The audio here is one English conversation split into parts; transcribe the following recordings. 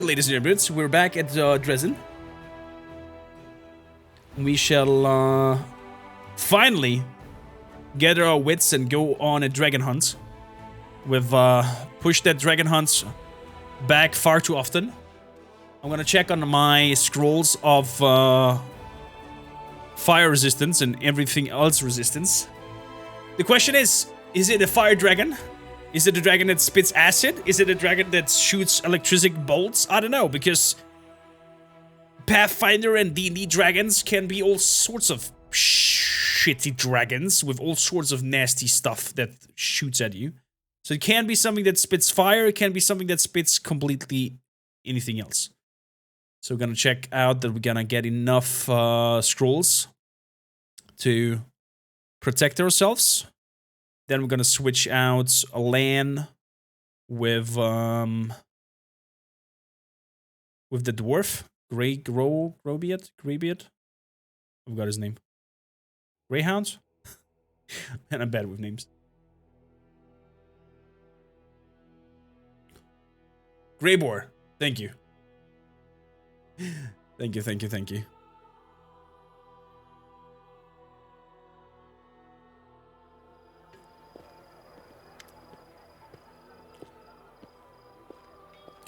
Ladies and gentlemen, we're back at Dresden. We shall finally gather our wits and go on a dragon hunt. We've pushed that dragon hunt back far too often. I'm gonna check on my scrolls of fire resistance and everything else resistance. The question is it a fire dragon? Is it a dragon that spits acid? Is it a dragon that shoots electric bolts? I don't know, because Pathfinder and D&D dragons can be all sorts of shitty dragons with all sorts of nasty stuff that shoots at you. So it can be something that spits fire, it can be something that spits completely anything else. So we're gonna check out that we're gonna get enough scrolls to protect ourselves. Then we're gonna switch out a LAN with the dwarf, Greybeard. I forgot his name. Greyhound? And I'm bad with names. Greyboar. Thank you. Thank you.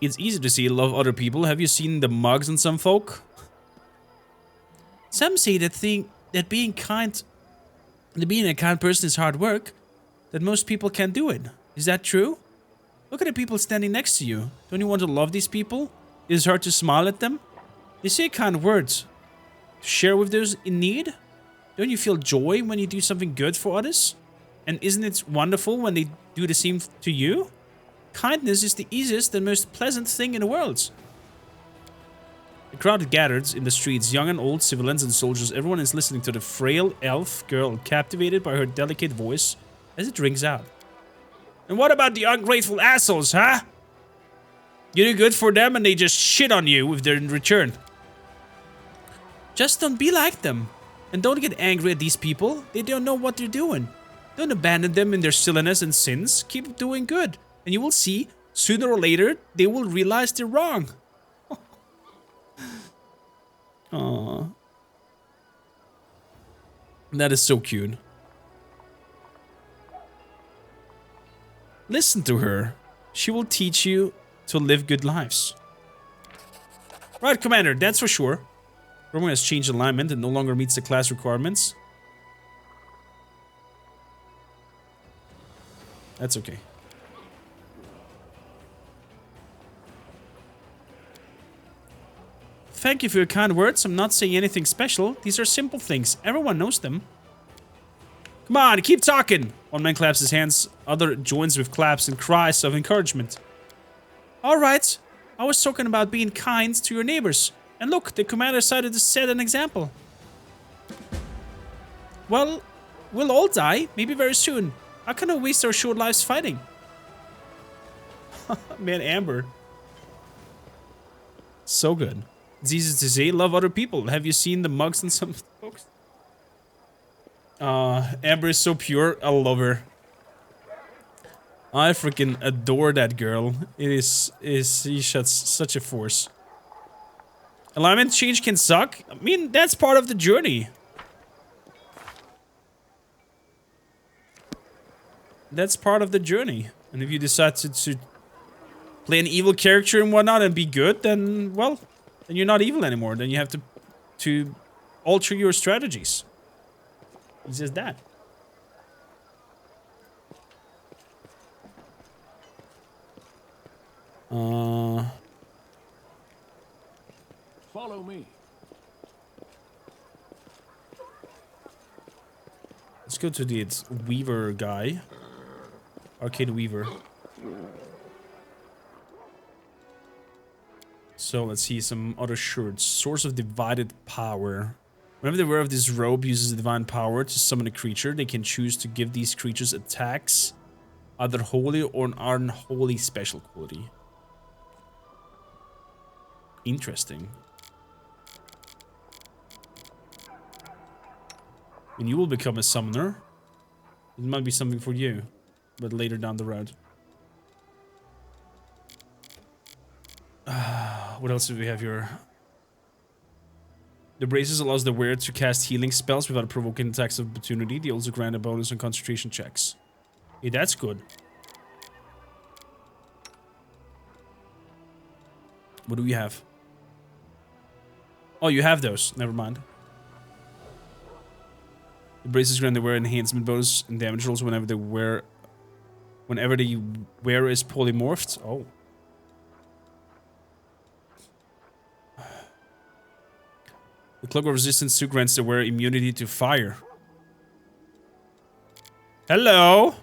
It's easy to see love other people. Have you seen the mugs on some folk? Some say that being a kind person is hard work, that most people can't do it. Is that true? Look at the people standing next to you. Don't you want to love these people? It is hard to smile at them. They say kind words to share with those in need. Don't you feel joy when you do something good for others? And isn't it wonderful when they do the same to you? Kindness is the easiest and most pleasant thing in the world. The crowd gathered in the streets, young and old, civilians and soldiers. Everyone is listening to the frail elf girl, captivated by her delicate voice as it rings out. And what about the ungrateful assholes, huh? You do good for them and they just shit on you with their return. Just don't be like them. And don't get angry at these people. They don't know what they're doing. Don't abandon them in their silliness and sins. Keep doing good. And you will see, sooner or later, they will realize they're wrong. Aww. That is so cute. Listen to her. She will teach you to live good lives. Right, Commander, that's for sure. Roman has changed alignment and no longer meets the class requirements. That's okay. Thank you for your kind words. I'm not saying anything special. These are simple things. Everyone knows them. Come on, keep talking. One man claps his hands. Other joins with claps and cries of encouragement. All right. I was talking about being kind to your neighbors. And look, the commander decided to set an example. Well, we'll all die. Maybe very soon. How can I waste our short lives fighting? Man, Amber. So good. It's easy to say, love other people. Have you seen the mugs in some folks? Amber is so pure. I love her. I freaking adore that girl. She shuts such a force. Alignment change can suck. I mean, that's part of the journey. That's part of the journey. And if you decide to play an evil character and whatnot and be good, then, well, then you're not evil anymore. Then you have to alter your strategies. It's just that. Follow me. Let's go to the Weaver guy. Arcade Weaver. So let's see some other shirts. Source of divided power. Whenever the wearer of this robe uses divine power to summon a creature, they can choose to give these creatures attacks, either holy or an unholy special quality. Interesting. And you will become a summoner. It might be something for you, but later down the road. What else do we have here? The braces allows the wearer to cast healing spells without provoking attacks of opportunity. They also grant a bonus on concentration checks. Hey, that's good. What do we have? Oh, you have those. Never mind. The braces grant the wearer enhancement bonus and damage rolls whenever the wearer is polymorphed. Oh. The Cloak of Resistance 2 grants the wearer immunity to fire. Hello!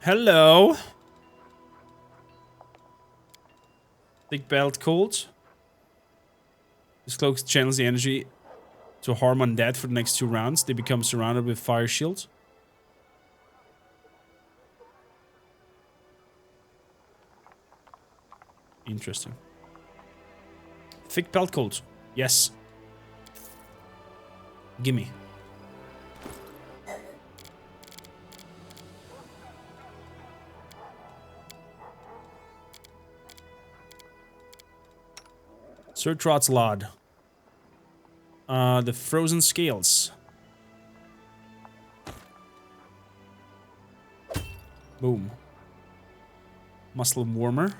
Hello! Thick Belt Colt. This cloak channels the energy to harm undead for the next 2 rounds. They become surrounded with fire shield. Interesting. Thick Belt Colt. Yes. Gimme. Sir Trot's Lod. The Frozen Scales. Boom. Muscle Warmer.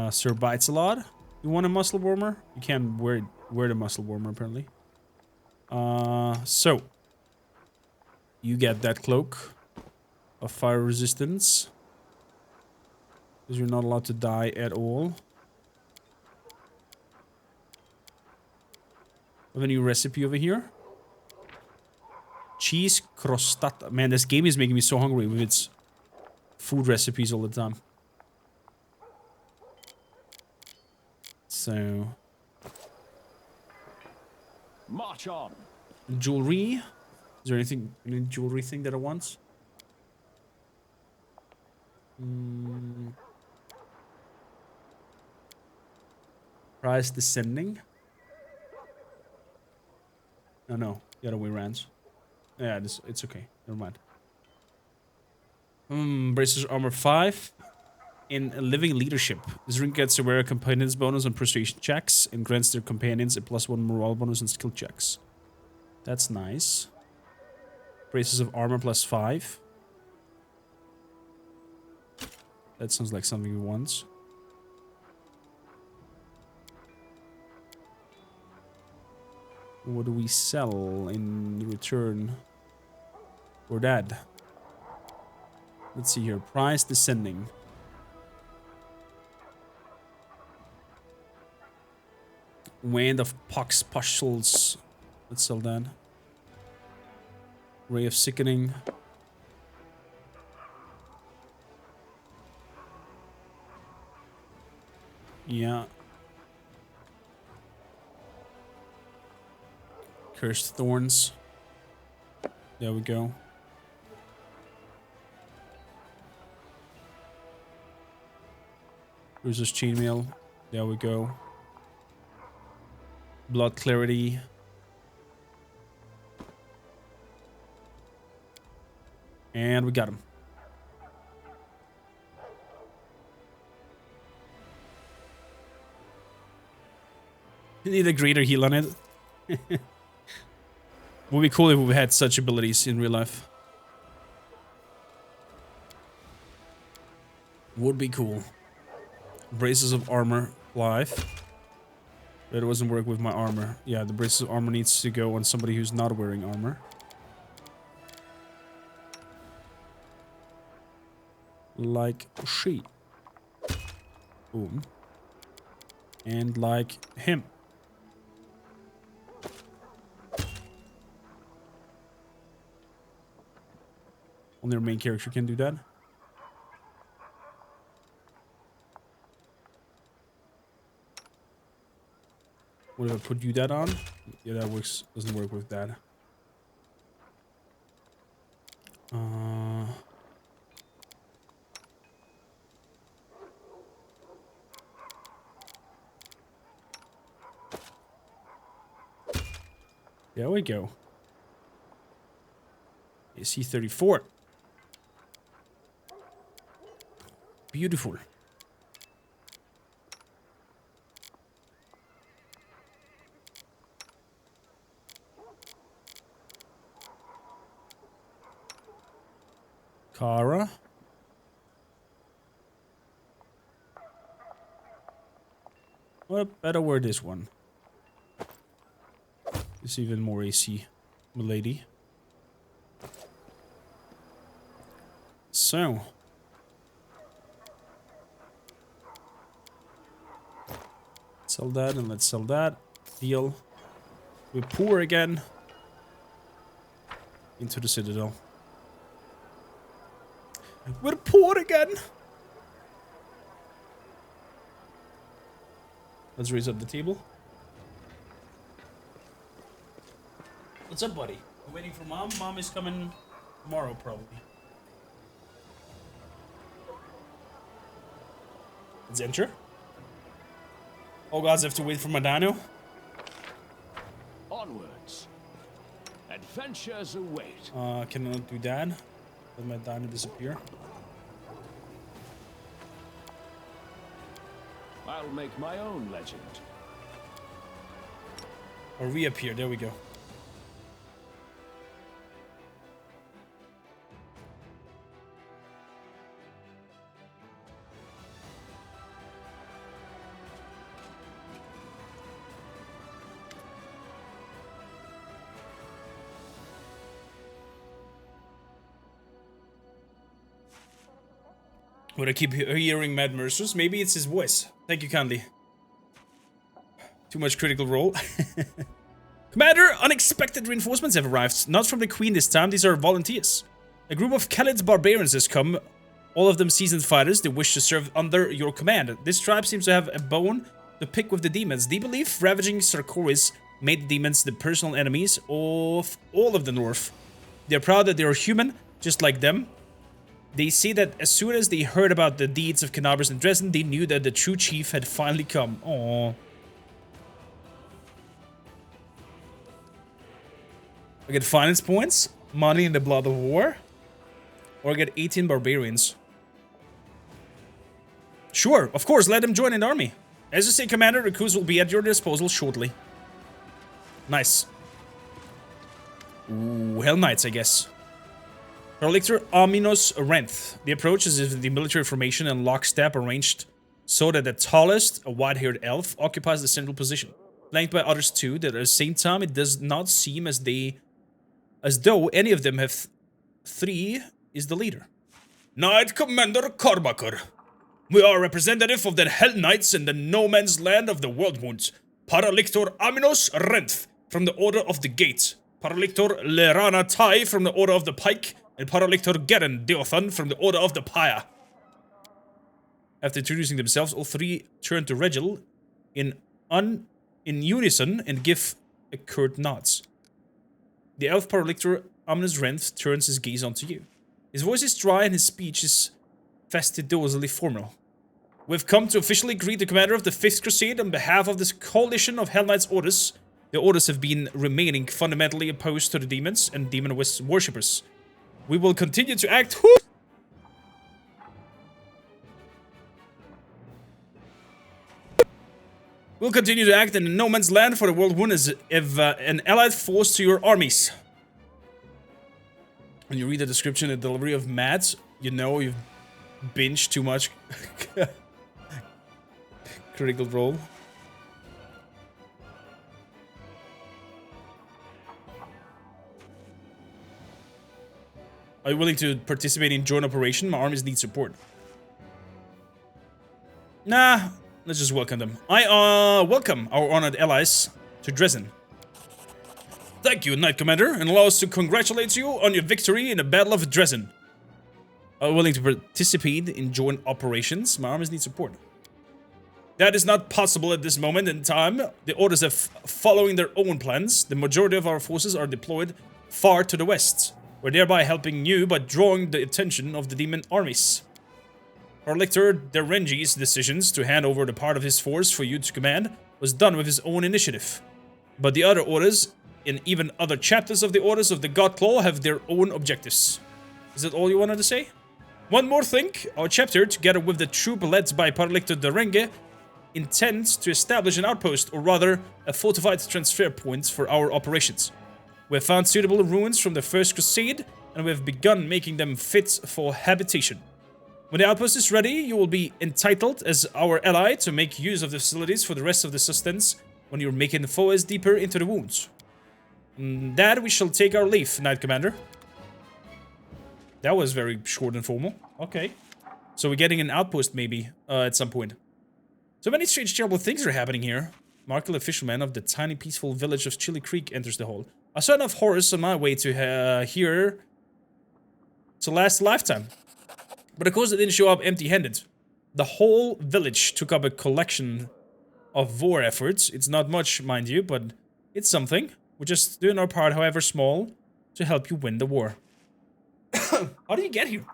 Sir Bites a Lot. You want a muscle warmer? You can't wear the muscle warmer apparently. So you get that cloak of fire resistance because you're not allowed to die at all. We have a new recipe over here. Cheese crostata. Man, this game is making me so hungry with its food recipes all the time. So, march on. Jewelry. Is there any jewelry thing that I want? Price descending. No, the other way around. Yeah, it's okay. Never mind. Braces armor 5. In Living Leadership, this ring gets a wearer companions bonus on persuasion checks and grants their companions a +1 morale bonus on skill checks. That's nice. Braces of armor +5. That sounds like something we want. What do we sell in return for that? Let's see here. Price descending. Wand of Pox Pustules. Let's sell that. Ray of Sickening. Yeah. Cursed Thorns. There we go. Bruiser's Chainmail. There we go. Blood Clarity. And we got him. You need a greater heal on it. Would be cool if we had such abilities in real life. Would be cool. Braces of armor, life. But it doesn't work with my armor. Yeah, the braces of armor needs to go on somebody who's not wearing armor. Like she. Boom. And like him. Only our main character can do that. What if I put you that on? Yeah, that works. Doesn't work with that. There we go. AC 34. Beautiful. Kara. What better word this one? It's even more AC, milady. So. Sell that and let's sell that. Deal. We pour again. Into the Citadel. We're poor again. Let's raise up the table. What's up, buddy? We're waiting for mom. Mom is coming tomorrow, probably. Let's enter. Oh gods, I have to wait for my dino. Onwards. Adventures await. Can I not do that? Let my dino disappear. I'll make my own legend. Or reappear, there we go. Would I keep hearing Mad Mercers? Maybe it's his voice. Thank you kindly. Too much critical role. Commander, unexpected reinforcements have arrived. Not from the Queen this time, these are volunteers. A group of Khalid's barbarians has come. All of them seasoned fighters. They wish to serve under your command. This tribe seems to have a bone to pick with the demons. Do you believe ravaging Sarkoris made the demons the personal enemies of all of the North? They're proud that they are human, just like them. They say that as soon as they heard about the deeds of Kormakr and Dresden, they knew that the true chief had finally come. Aww. I get finance points, money in the blood of war, or I get 18 barbarians. Sure, of course, let them join an army. As you say, Commander, recruits will be at your disposal shortly. Nice. Ooh, Hell Knights, I guess. Paralictor Aminos Renth. The approach is if the military formation and lockstep arranged so that the tallest, a white-haired elf, occupies the central position. Flanked by others too, that at the same time it does not seem as though any of them have three is the leader. Knight Commander Kormakr. We are representative of the Hell Knights in the no man's land of the Worldwound. Paralictor Aminos Renth from the Order of the Gate. Paralictor Lerana Tai from the Order of the Pike. And Paralictor Geren Deothan from the Order of the Pyre. After introducing themselves, all three turn to Regil in unison and give a curt nods. The elf Paralictor Aminos Renth turns his gaze onto you. His voice is dry and his speech is fastidiously formal. We've come to officially greet the commander of the 5th Crusade on behalf of this coalition of Hell Knights orders. The orders have been remaining fundamentally opposed to the demons and demon worshippers. We will continue to act. We'll continue to act in no man's land for the world wound as if an allied force to your armies. When you read the description and delivery of Mads, you know you've binged too much critical role. Are you willing to participate in joint operation? My armies need support. Nah, let's just welcome them. I welcome our honored allies to Dresden. Thank you, Knight Commander, and allow us to congratulate you on your victory in the Battle of Dresden. Are you willing to participate in joint operations? My armies need support. That is not possible at this moment in time. The orders are following their own plans. The majority of our forces are deployed far to the west. We're thereby helping you by drawing the attention of the demon armies. Paralictor Derengi's decisions to hand over the part of his force for you to command was done with his own initiative. But the other orders and even other chapters of the Orders of the Godclaw have their own objectives. Is that all you wanted to say? One more thing. Our chapter, together with the troop led by Parlector Derenge, intends to establish an outpost, or rather, a fortified transfer point for our operations. We have found suitable ruins from the First Crusade, and we have begun making them fit for habitation. When the outpost is ready, you will be entitled as our ally to make use of the facilities for the rest of the sustenance when you're making the foes deeper into the wounds. And that we shall take our leave, Knight Commander. That was very short and formal. Okay. So we're getting an outpost, maybe, at some point. So many strange, terrible things are happening here. Markel, a fisherman of the tiny, peaceful village of Chili Creek, enters the hall. I saw enough horrors on my way to here to last a lifetime. But of course, I didn't show up empty-handed. The whole village took up a collection of war efforts. It's not much, mind you, but it's something. We're just doing our part, however small, to help you win the war. How did you get here?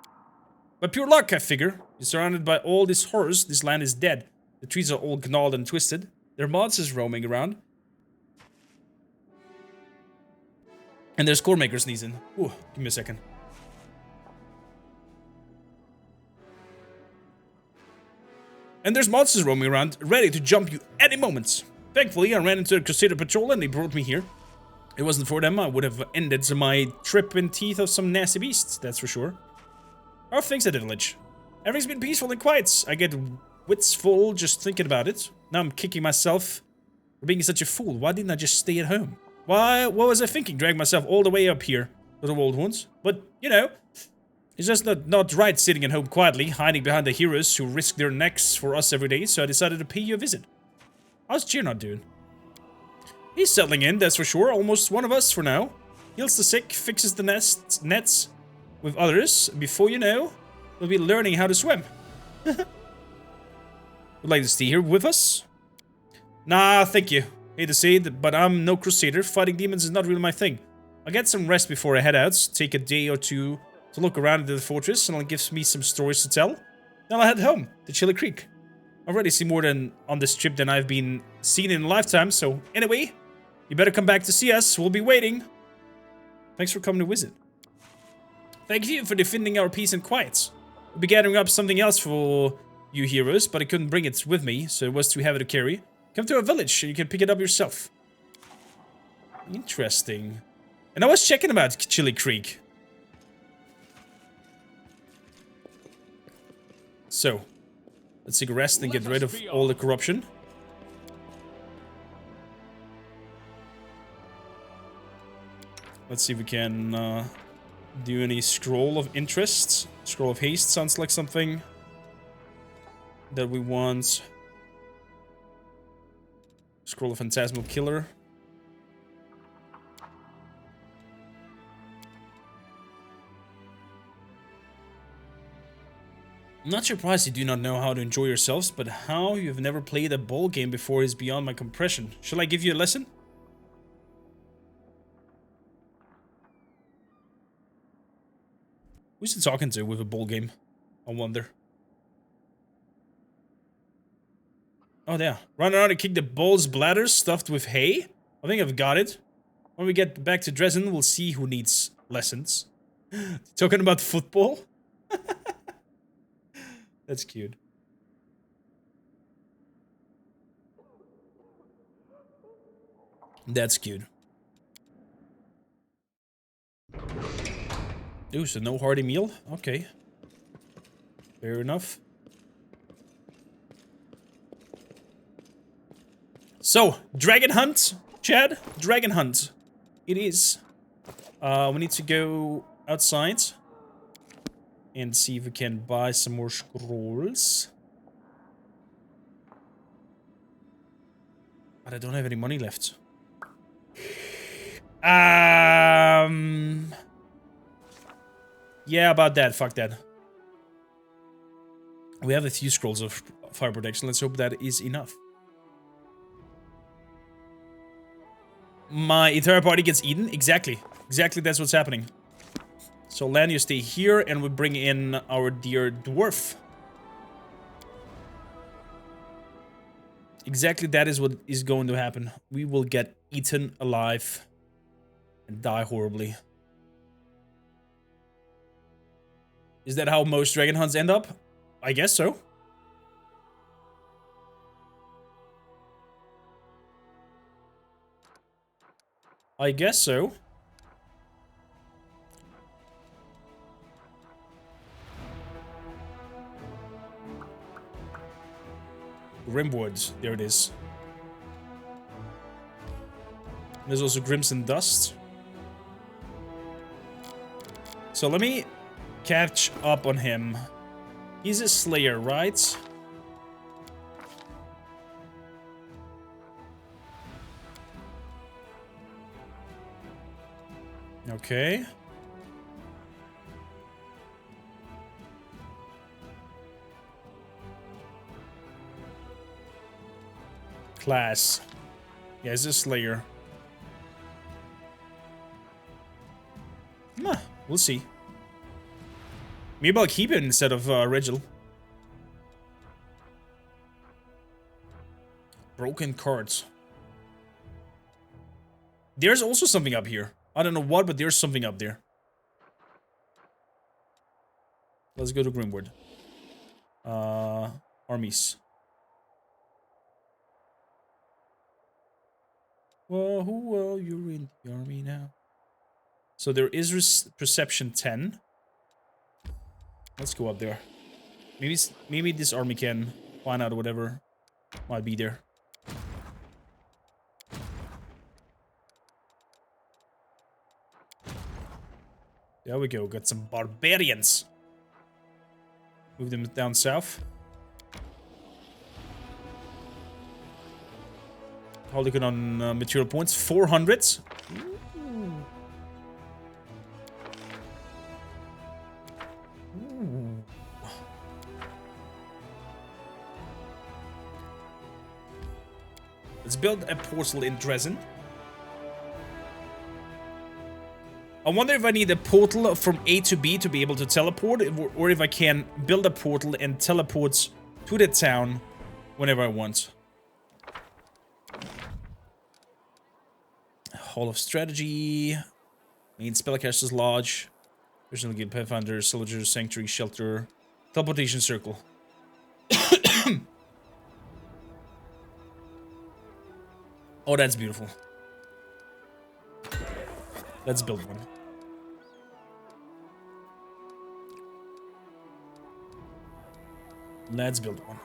By pure luck, I figure. You're surrounded by all these horrors. This land is dead. The trees are all gnawed and twisted. There are monsters roaming around. And there's Kormakr sneezing. Ooh, give me a second. And there's monsters roaming around, ready to jump you any moment. Thankfully, I ran into a Crusader patrol and they brought me here. It wasn't for them, I would have ended my trip in teeth of some nasty beasts, that's for sure. How are things at the village? Everything's been peaceful and quiet. I get wits full just thinking about it. Now I'm kicking myself for being such a fool. Why didn't I just stay at home? What was I thinking? Drag myself all the way up here to the old ones. But, you know, it's just not right sitting at home quietly, hiding behind the heroes who risk their necks for us every day, so I decided to pay you a visit. How's Cheernot doing? He's settling in, that's for sure. Almost one of us for now. Heals the sick, fixes the nets with others. Before you know, we'll be learning how to swim. Would like to stay here with us? Nah, thank you. Hate to say it, but I'm no crusader. Fighting demons is not really my thing. I'll get some rest before I head out. Take a day or two to look around at the fortress, and it'll give me some stories to tell. Then I'll head home to Chili Creek. I've already seen more on this trip than I've been seen in a lifetime, so anyway, you better come back to see us. We'll be waiting. Thanks for coming to visit. Thank you for defending our peace and quiet. We'll be gathering up something else for you heroes, but I couldn't bring it with me, so it was too heavy to carry. Come to our village and you can pick it up yourself. Interesting. And I was checking about Chili Creek. So, let's take a rest and get rid of all the corruption. Let's see if we can do any scroll of interest. Scroll of haste sounds like something that we want. Scroll of Phantasmal Killer. I'm not surprised you do not know how to enjoy yourselves, but how you've never played a ball game before is beyond my comprehension. Shall I give you a lesson? Who's he talking to with a ball game? I wonder. Oh, yeah. Run around and kick the bull's bladder stuffed with hay? I think I've got it. When we get back to Dresden, we'll see who needs lessons. Talking about football? That's cute. That's cute. Ooh, so no hearty meal? Okay. Fair enough. So, dragon hunt, Chad. Dragon hunt. It is. We need to go outside and see if we can buy some more scrolls. But I don't have any money left. Yeah, about that. Fuck that. We have a few scrolls of fire protection. Let's hope that is enough. My entire party gets eaten? Exactly. Exactly, that's what's happening. So, Lan, you stay here, and we bring in our dear dwarf. Exactly that is what is going to happen. We will get eaten alive. and die horribly. Is that how most dragon hunts end up? I guess so. I guess so. Grimwood, there it is. There's also Crimson Dust. So let me catch up on him. He's a slayer, right? Okay. Class. Yeah, he's a slayer. We'll see. Maybe I'll keep it instead of Regil. Broken cards. There's also something up here. I don't know what, but there's something up there. Let's go to Grimwood. Armies. Well, who are you in the army now? So there is perception 10. Let's go up there. Maybe this army can find out whatever might be there. There we go. Got some barbarians. Move them down south. How are they good on material points? 400. Let's build a portal in Dresden. I wonder if I need a portal from A to B to be able to teleport, or if I can build a portal and teleport to the town whenever I want. Hall of Strategy. Main Spellcaster's Lodge. Personal Guild, Pathfinder, Soldier, Sanctuary, Shelter. Teleportation Circle. Oh, that's beautiful. Let's build one. Let's build one.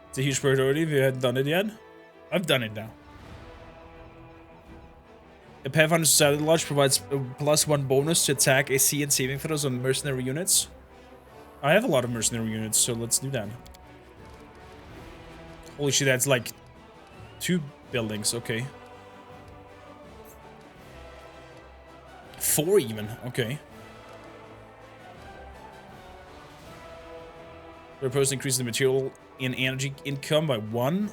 It's a huge priority if you hadn't done it yet. I've done it now. The Pathfinder Society Lodge provides a +1 bonus to attack, AC, and saving throws on mercenary units. I have a lot of mercenary units, so let's do that. Holy shit, that's like 2 buildings, okay. 4 even, okay. We're supposed to increase the material and energy income by 1.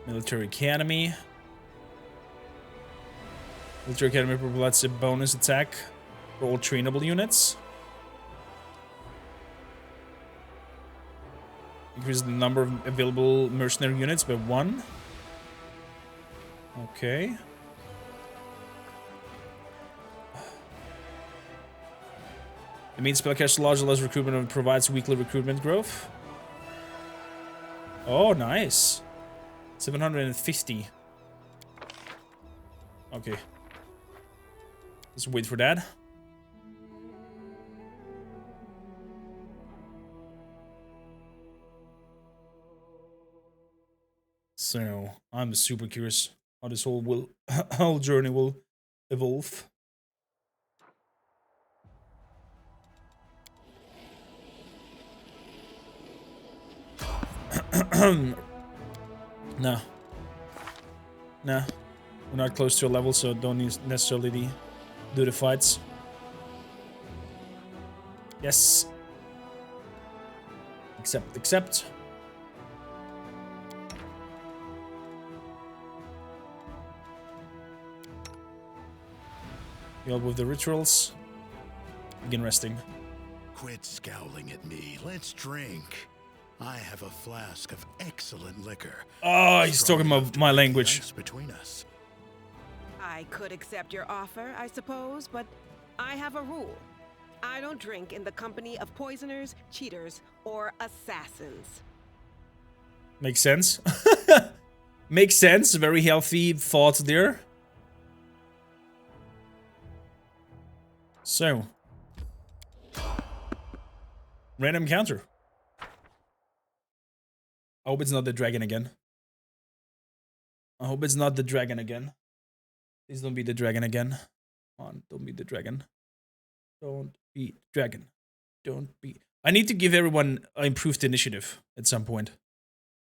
Military Academy. Military Academy provides a bonus attack for all trainable units. Increase the number of available mercenary units by 1. Okay. The main spellcaster lodge allows recruitment and provides weekly recruitment growth. Oh, nice. 750. Okay. Let's wait for that. So, I'm super curious how this whole journey will evolve. No. Nah. We're not close to a level, so don't necessarily do the fights. Yes. Accept. Heal with the rituals. Begin resting. Quit scowling at me. Let's drink. I have a flask of excellent liquor. Oh, he's talking about my language. Between us. I could accept your offer, I suppose, but I have a rule. I don't drink in the company of poisoners, cheaters, or assassins. Makes sense. Makes sense. Very healthy thoughts there. So. Random counter. I hope it's not the dragon again. I hope it's not the dragon again. Please don't be the dragon again. Come on, don't be the dragon. Don't be dragon. Don't be. I need to give everyone improved initiative at some point.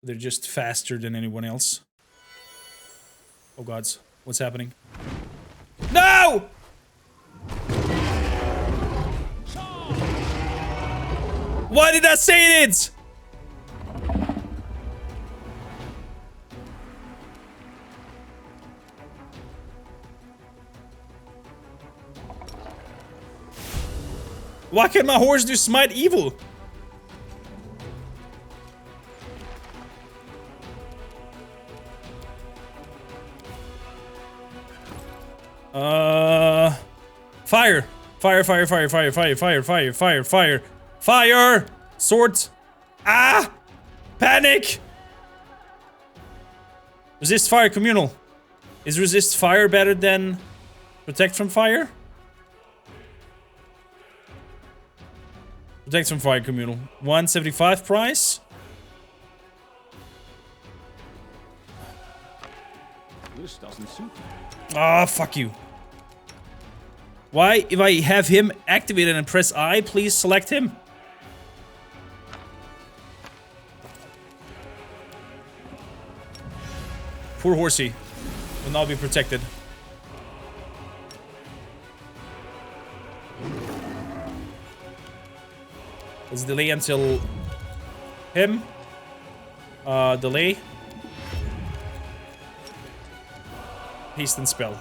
They're just faster than anyone else. Oh gods, what's happening? No! Why did I say it? Why can't my horse do smite evil? Fire! Fire, fire, fire, fire, fire, fire, fire, fire, fire, fire! Swords! Ah! Panic! Resist fire, communal. Is resist fire better than protect from fire? Protect from fire, communal. 175 price. This doesn't suit me. Ah, fuck you. Why, if I have him activated and press I, please select him. Poor horsey. Will not be protected. Let's delay until him. Delay. Haste and spell.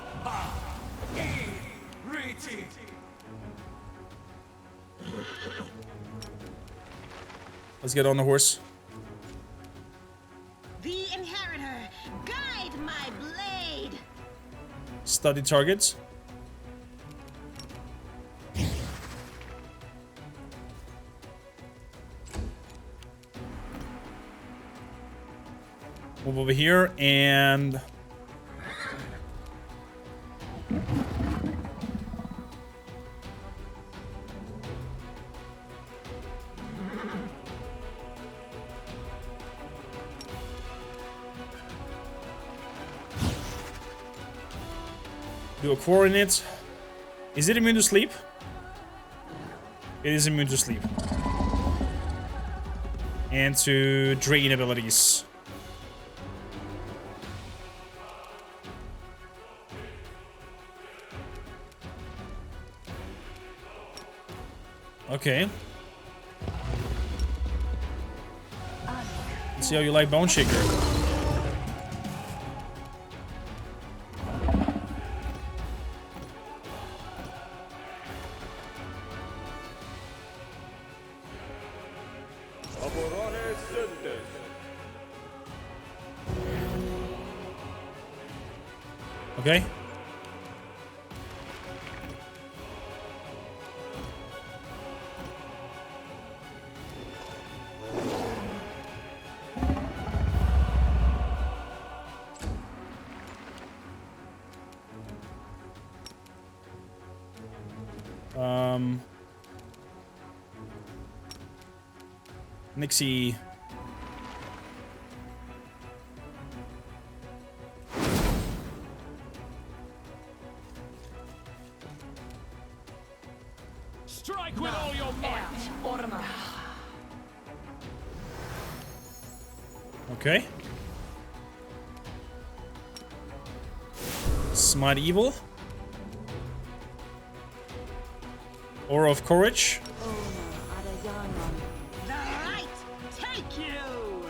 Let's get on the horse. The inheritor, guide my blade. Study targets. Move over here and do a coordinate. Is it immune to sleep? It is immune to sleep. And to drain abilities. Okay. Let's see how you like Bone Shaker. Okay. Nixie. Strike with all your might. Okay. Smite evil. Aura of courage. The light take you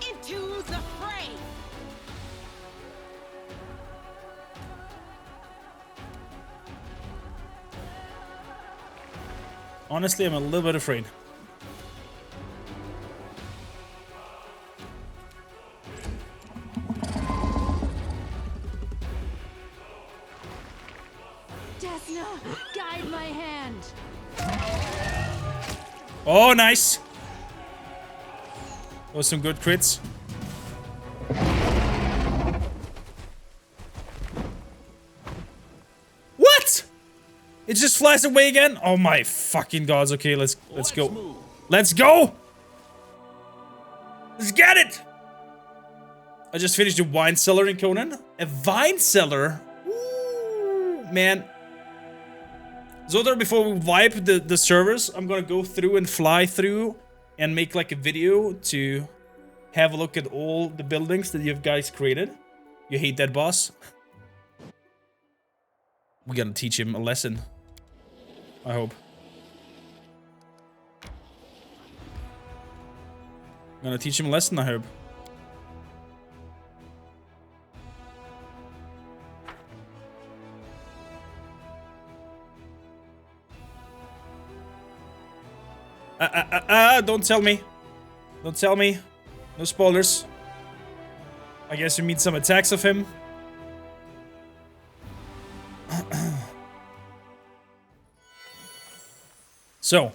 into the fray. Honestly, I'm a little bit afraid. Desna, guide my hand. Oh, nice. Those some good crits. What? It just flies away again? Oh my fucking gods. Okay, let's go. Move. Let's go! Let's get it! I just finished a wine cellar in Conan. A vine cellar? Ooh, man. Zodar, before we wipe the servers, I'm gonna go through and fly through and make like a video to have a look at all the buildings that you guys created. You hate that boss? We gotta teach him a lesson. I hope. I'm gonna teach him a lesson, I hope. Don't tell me. Don't tell me. No spoilers. I guess we meet some attacks of him. So.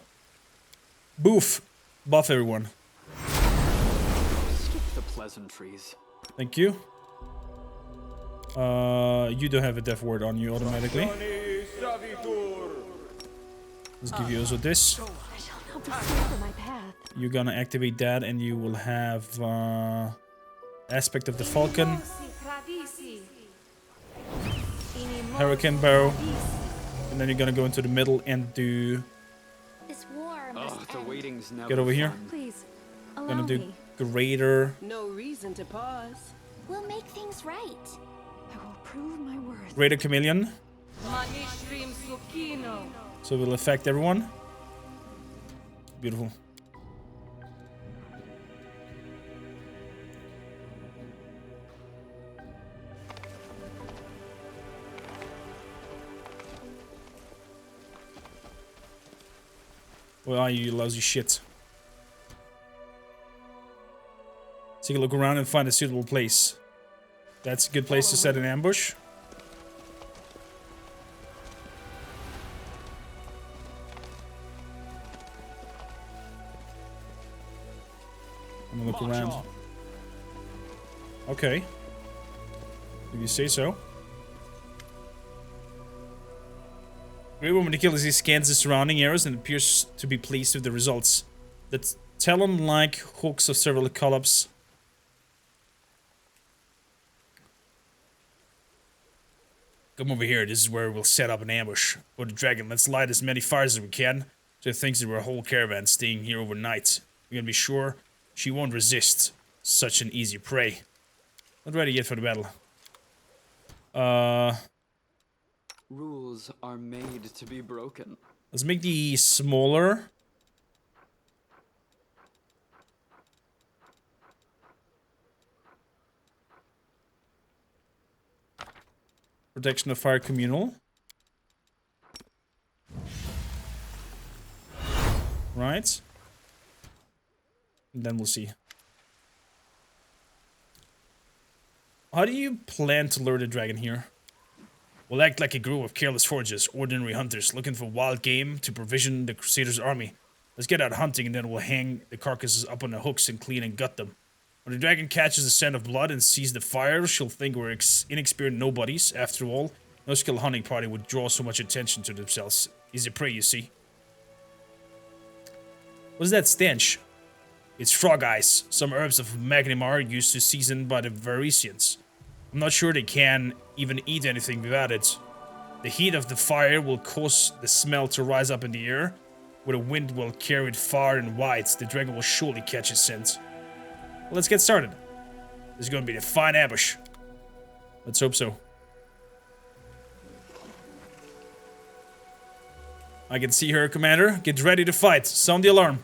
Boof. Buff everyone. Skip the pleasantries. Thank you. You don't have a death word on you automatically. Let's give you also this. I shall not be steered from my path. You're gonna activate that and you will have aspect of the falcon. Hurricane bow. And then you're gonna go into the middle and do... This war must Oh, the end. waiting's never Get over here. fun. Please, allow Gonna do me. greater. No reason to pause. We'll make things right. I will prove my worth. Greater chameleon. So it will affect everyone. Beautiful. Where are you, you lousy shit? Take a look around and find a suitable place. That's a good place to set an ambush. I'm gonna look March around. on. Okay. If you say so. Great woman to kill as he scans the surrounding areas and appears to be pleased with the results. The talon-like hooks of several columns. Come over here, this is where we'll set up an ambush. For the dragon, let's light as many fires as we can, so it thinks that we're a whole caravan staying here overnight. We're gonna be sure she won't resist such an easy prey. Not ready yet for the battle. Rules are made to be broken. Let's make the smaller. Protection of fire communal. Right. And then we'll see. How do you plan to lure the dragon here? We'll act like a group of careless foragers, ordinary hunters, looking for wild game to provision the Crusaders' army. Let's get out hunting and then we'll hang the carcasses up on the hooks and clean and gut them. When the dragon catches the scent of blood and sees the fire, she'll think we're inexperienced nobodies. After all, no skilled hunting party would draw so much attention to themselves. Easy prey, you see. What's that stench? It's frog eyes, some herbs of Magnimar used to season by the Varisians. I'm not sure they can even eat anything without it. The heat of the fire will cause the smell to rise up in the air, where the wind will carry it far and wide. The dragon will surely catch its scent. Well, let's get started. This is going to be a fine ambush. Let's hope so. I can see her, Commander. Get ready to fight. Sound the alarm.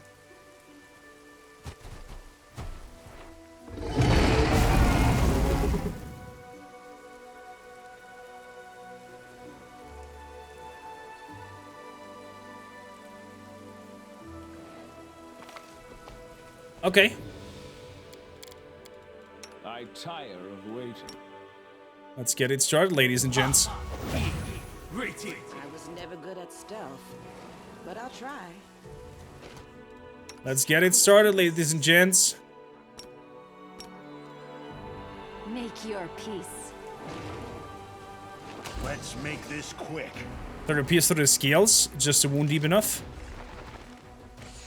Okay. I tire of waiting. Let's get it started, ladies and gents. I was never good at stealth, but I'll try. Let's get it started, ladies and gents. Make your peace. Let's make this quick. 30 pierce through the scales, just a wound deep enough.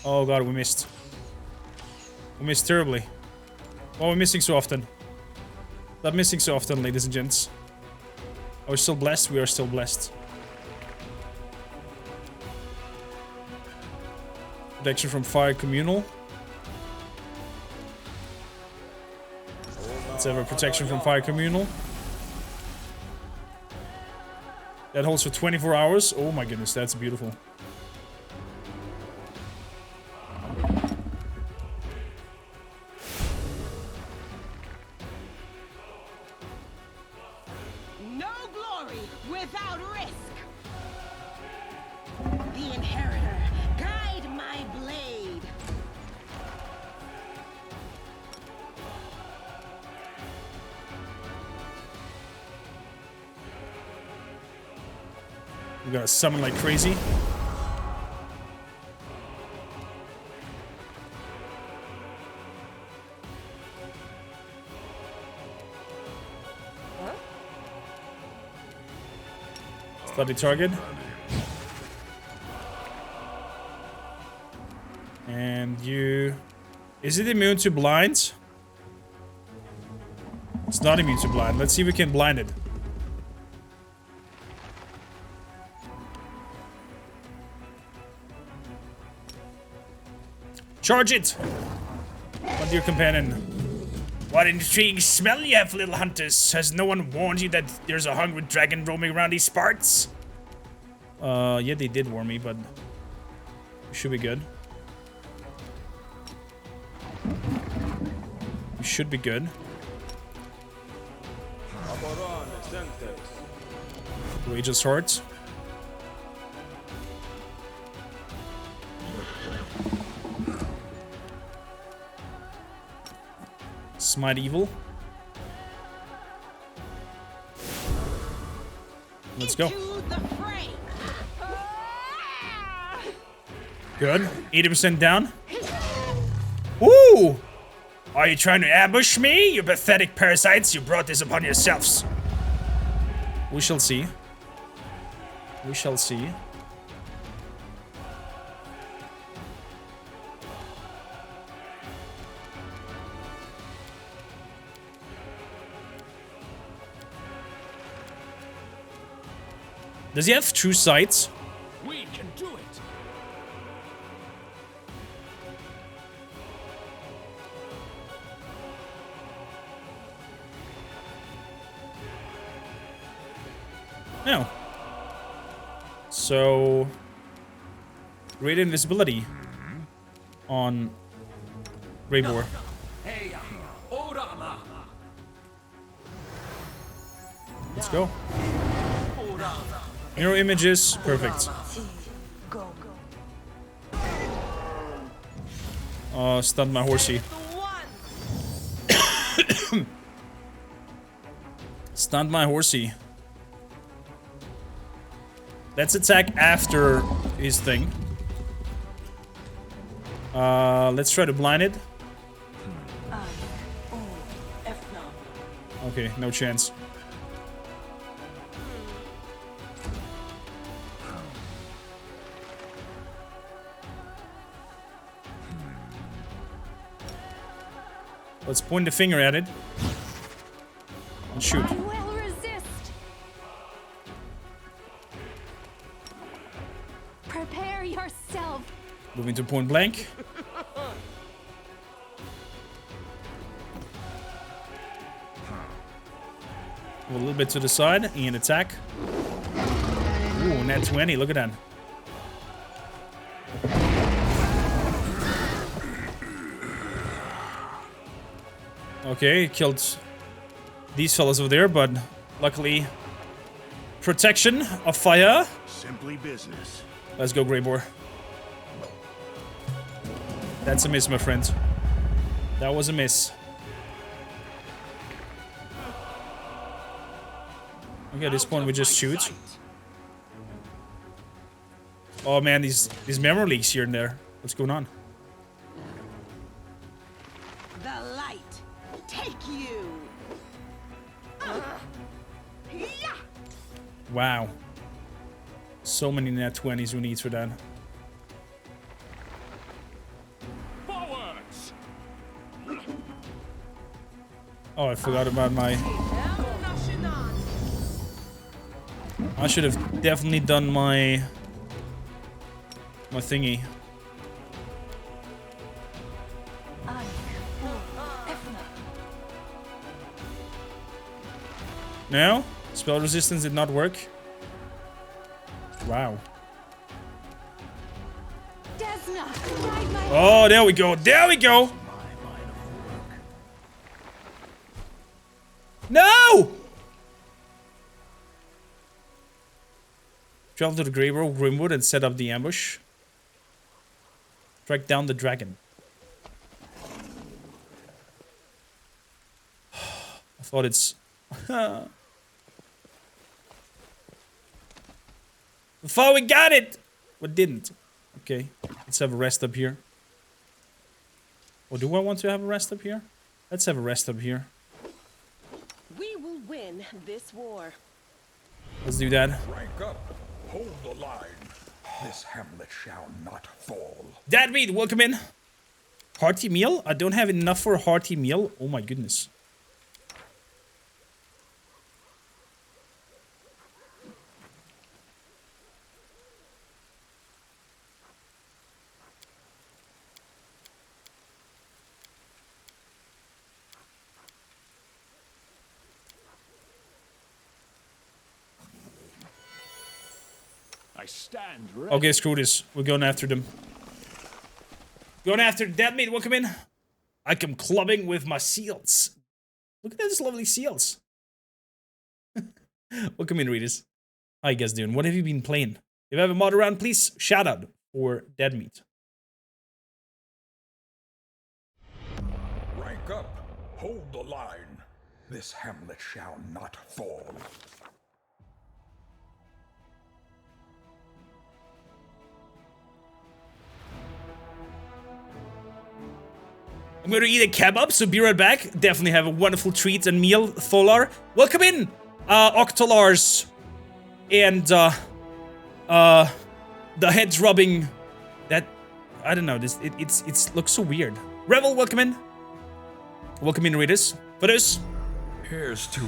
Oh god, we missed. We missed terribly. Oh, we're missing so often. Stop missing so often, ladies and gents. Are we still blessed? We are still blessed. Protection from fire communal. Let's have a protection from fire communal. That holds for 24 hours. Oh my goodness, that's beautiful. No glory without risk. The inheritor, guide my blade. We gotta summon like crazy. Study target. And you... Is it immune to blind? It's not immune to blind. Let's see if we can blind it. Charge it! My dear companion. What intriguing smell you have, little hunters. Has no one warned you that there's a hungry dragon roaming around these parts? Yeah, they did warn me, but... we should be good. We should be good. Courageous heart. Smite evil. Let's go. Good. 80% down. Ooh! Are you trying to ambush me, you pathetic parasites? You brought this upon yourselves. We shall see. We shall see. Does he have true sight? We can do it. No. So, great invisibility on Raybor. Let's go. Mirror images, perfect. Stunned my horsey. Stunned my horsey. Let's attack after his thing. Let's try to blind it. Okay, no chance. Let's point the finger at it. And shoot. I will resist. Prepare yourself. Moving to point blank. A little bit to the side and attack. Ooh, net 20. Look at that. Okay, killed these fellas over there, but luckily, protection of fire. Simply business. Let's go, Greybor. That's a miss, my friend. That was a miss. Okay, at this point we just shoot. Oh man, these memory leaks here and there. What's going on? The light take you. Yeah. Wow. So many net 20s we need for that. Forwards! Oh, I forgot about my... I should have definitely done my thingy. No? Spell resistance did not work. Wow. Oh, there we go. There we go. No! Travel to the Grimwood and set up the ambush. Track down the dragon. I thought it's... Before we got it! We didn't. Okay, let's have a rest up here. Or do I want to have a rest up here? Let's have a rest up here. We will win this war. Let's do that. Rank up. Hold the line. This hamlet shall not fall. Dadweed, welcome in. Hearty meal? I don't have enough for a hearty meal. Oh my goodness. I stand ready. Okay, screw this. We're going after them. Going after Deadmeat, welcome in. I come clubbing with my seals. Look at those lovely seals. Welcome in, readers. How you guys doing? What have you been playing? If you have a mod around, please shout out for Deadmeat. Rank up. Hold the line. This hamlet shall not fall. I'm going to eat a kebab, so be right back. Definitely have a wonderful treat and meal, Tholar. Welcome in, Octolars. And, the heads rubbing that, I don't know, it looks so weird. Revel, welcome in. Welcome in, readers. For those Here's to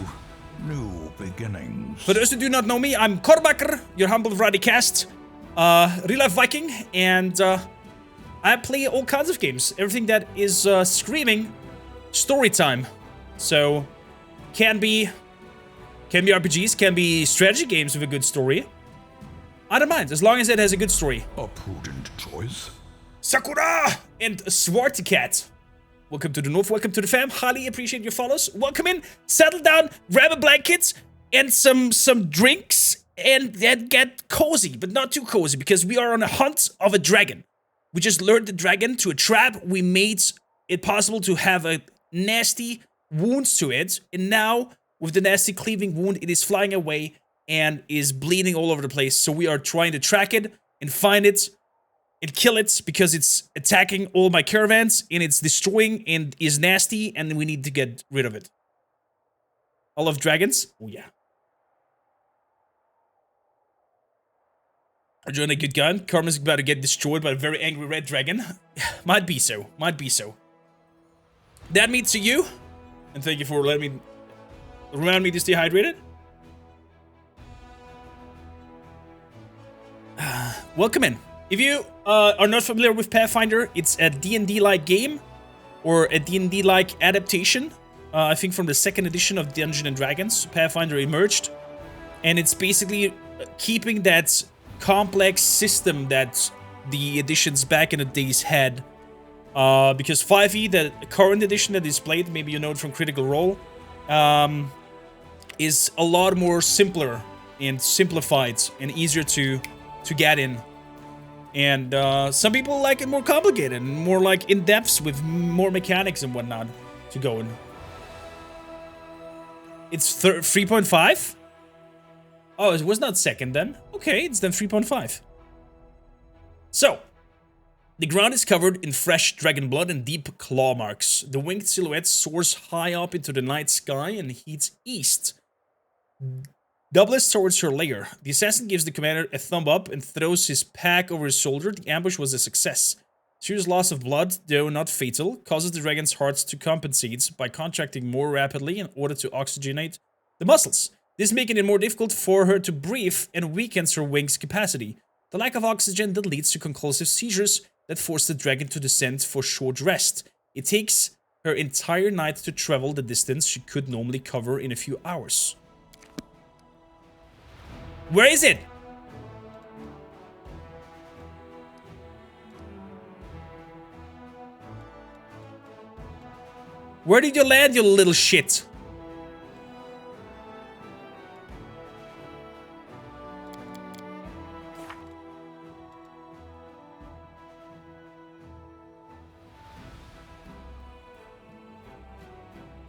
new beginnings. who do not know me, I'm Kormakr, your humble variety cast, real life Viking, and, I play all kinds of games. Everything that is screaming story time. So, can be RPGs, can be strategy games with a good story. I don't mind, as long as it has a good story. A prudent choice. Sakura and Swarticat. Welcome to the North, welcome to the fam. Highly appreciate your follows. Welcome in, settle down, grab a blanket and some drinks and then get cozy, but not too cozy because we are on a hunt of a dragon. We just lured the dragon to a trap. We made it possible to have a nasty wound to it. And now, with the nasty cleaving wound, it is flying away and is bleeding all over the place. So we are trying to track it and find it and kill it because it's attacking all my caravans and it's destroying and is nasty and we need to get rid of it. I love dragons. Oh, yeah. I joined a good gun. Karma's about to get destroyed by a very angry red dragon. Might be so. Might be so. That means to you. And thank you for letting me... remind me to stay hydrated. Welcome in. If you are not familiar with Pathfinder, it's a D&D-like game. Or a D&D-like adaptation. I think from the 2nd edition of Dungeons & Dragons, Pathfinder emerged. And it's basically keeping that complex system that the editions back in the days had. Because 5e, the current edition that is played, maybe you know it from Critical Role, is a lot more simpler and simplified and easier to get in. And some people like it more complicated and more like in depth with more mechanics and whatnot to go in. It's 3.5? Oh, it was not second then. Okay, it's then 3.5. So, the ground is covered in fresh dragon blood and deep claw marks. The winged silhouette soars high up into the night sky and heads east, doubless towards her lair. The assassin gives the commander a thumb up and throws his pack over his shoulder. The ambush was a success. Serious loss of blood, though not fatal, causes the dragon's heart to compensate by contracting more rapidly in order to oxygenate the muscles. This making it more difficult for her to breathe and weakens her wings' capacity. The lack of oxygen then leads to convulsive seizures that force the dragon to descend for short rest. It takes her entire night to travel the distance she could normally cover in a few hours. Where is it? Where did you land, you little shit?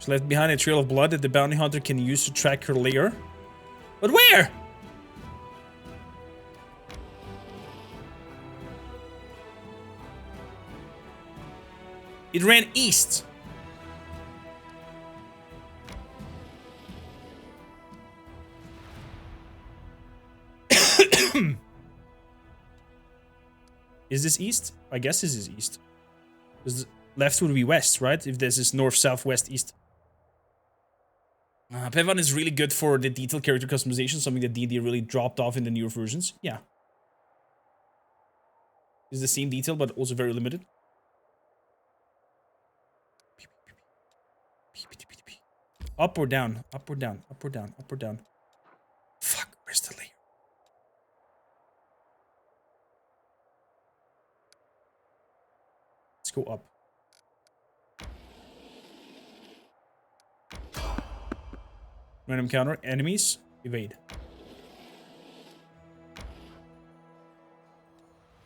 She left behind a trail of blood that the bounty hunter can use to track her lair. But where? It ran east. Is this east? I guess this is east. Because left would be west, right? If this is north, south, west, east. Pathfinder is really good for the detailed character customization, something that D&D really dropped off in the newer versions. Yeah. It's the same detail, but also very limited. Up or down? Up or down? Up or down? Up or down? Fuck, where's the layer? Let's go up. Random counter. Enemies. Evade.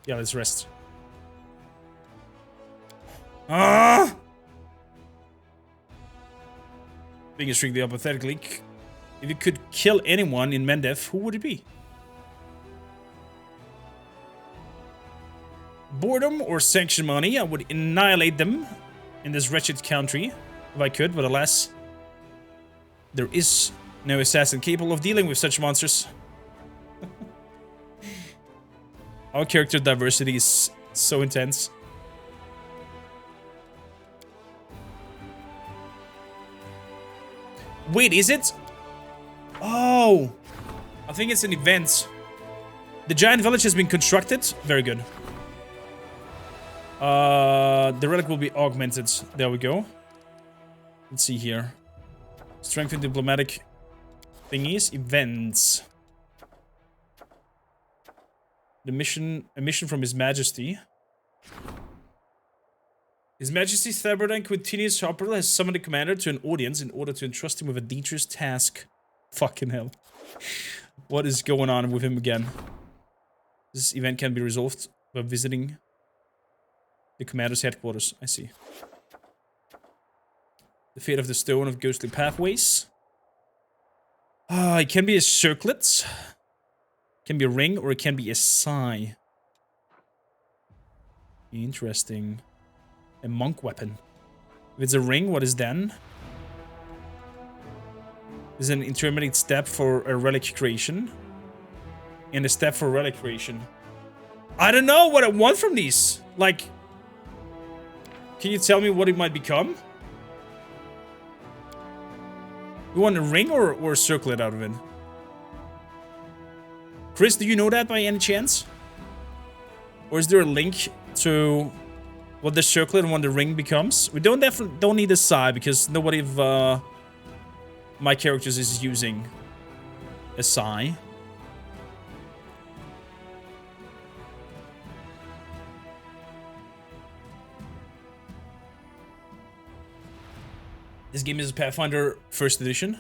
Yeah, let's rest. Ah! Being strictly hypothetically, if you could kill anyone in Mendef, who would it be? Boredom or sanction money, I would annihilate them in this wretched country if I could, but alas, there is no assassin capable of dealing with such monsters. Our character diversity is so intense. Wait, is it? Oh, I think it's an event. The giant village has been constructed. Very good. The relic will be augmented. There we go. Let's see here. Strengthen diplomatic thingies. Events. The mission, a mission from His Majesty. His Majesty's Thaberdan Quintinius Hopper has summoned the commander to an audience in order to entrust him with a dangerous task. Fucking hell. What is going on with him again? This event can be resolved by visiting the commander's headquarters. I see. The fate of the stone of ghostly pathways. It can be a circlet. It can be a ring, or it can be a sigh. Interesting. A monk weapon. If it's a ring, what is then? There's an intermediate step for a relic creation. And a step for relic creation. I don't know what I want from these. Like, can you tell me what it might become? You want a ring or a circlet out of it? Chris, do you know that by any chance? Or is there a link to what the circlet and what the ring becomes? We don't need a sigh because nobody of my characters is using a sigh. This game is Pathfinder 1st edition.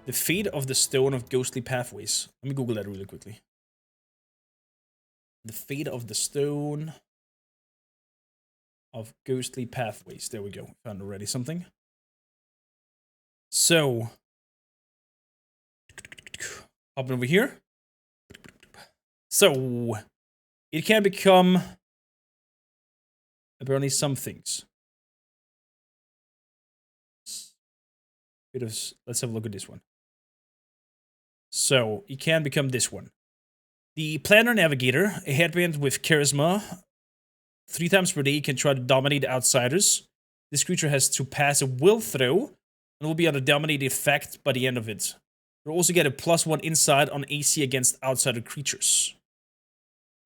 The fate of the stone of ghostly pathways. Let me Google that really quickly. The fate of the stone of ghostly pathways. There we go. Found already something. So, hopping over here. So, it can become apparently some things. Let's have a look at this one. So, it can become this one. The Planner Navigator, a headband with charisma. 3 times per day, you can try to dominate outsiders. This creature has to pass a will throw, and will be on a dominated effect by the end of it. You'll also get a +1 insight on AC against outsider creatures.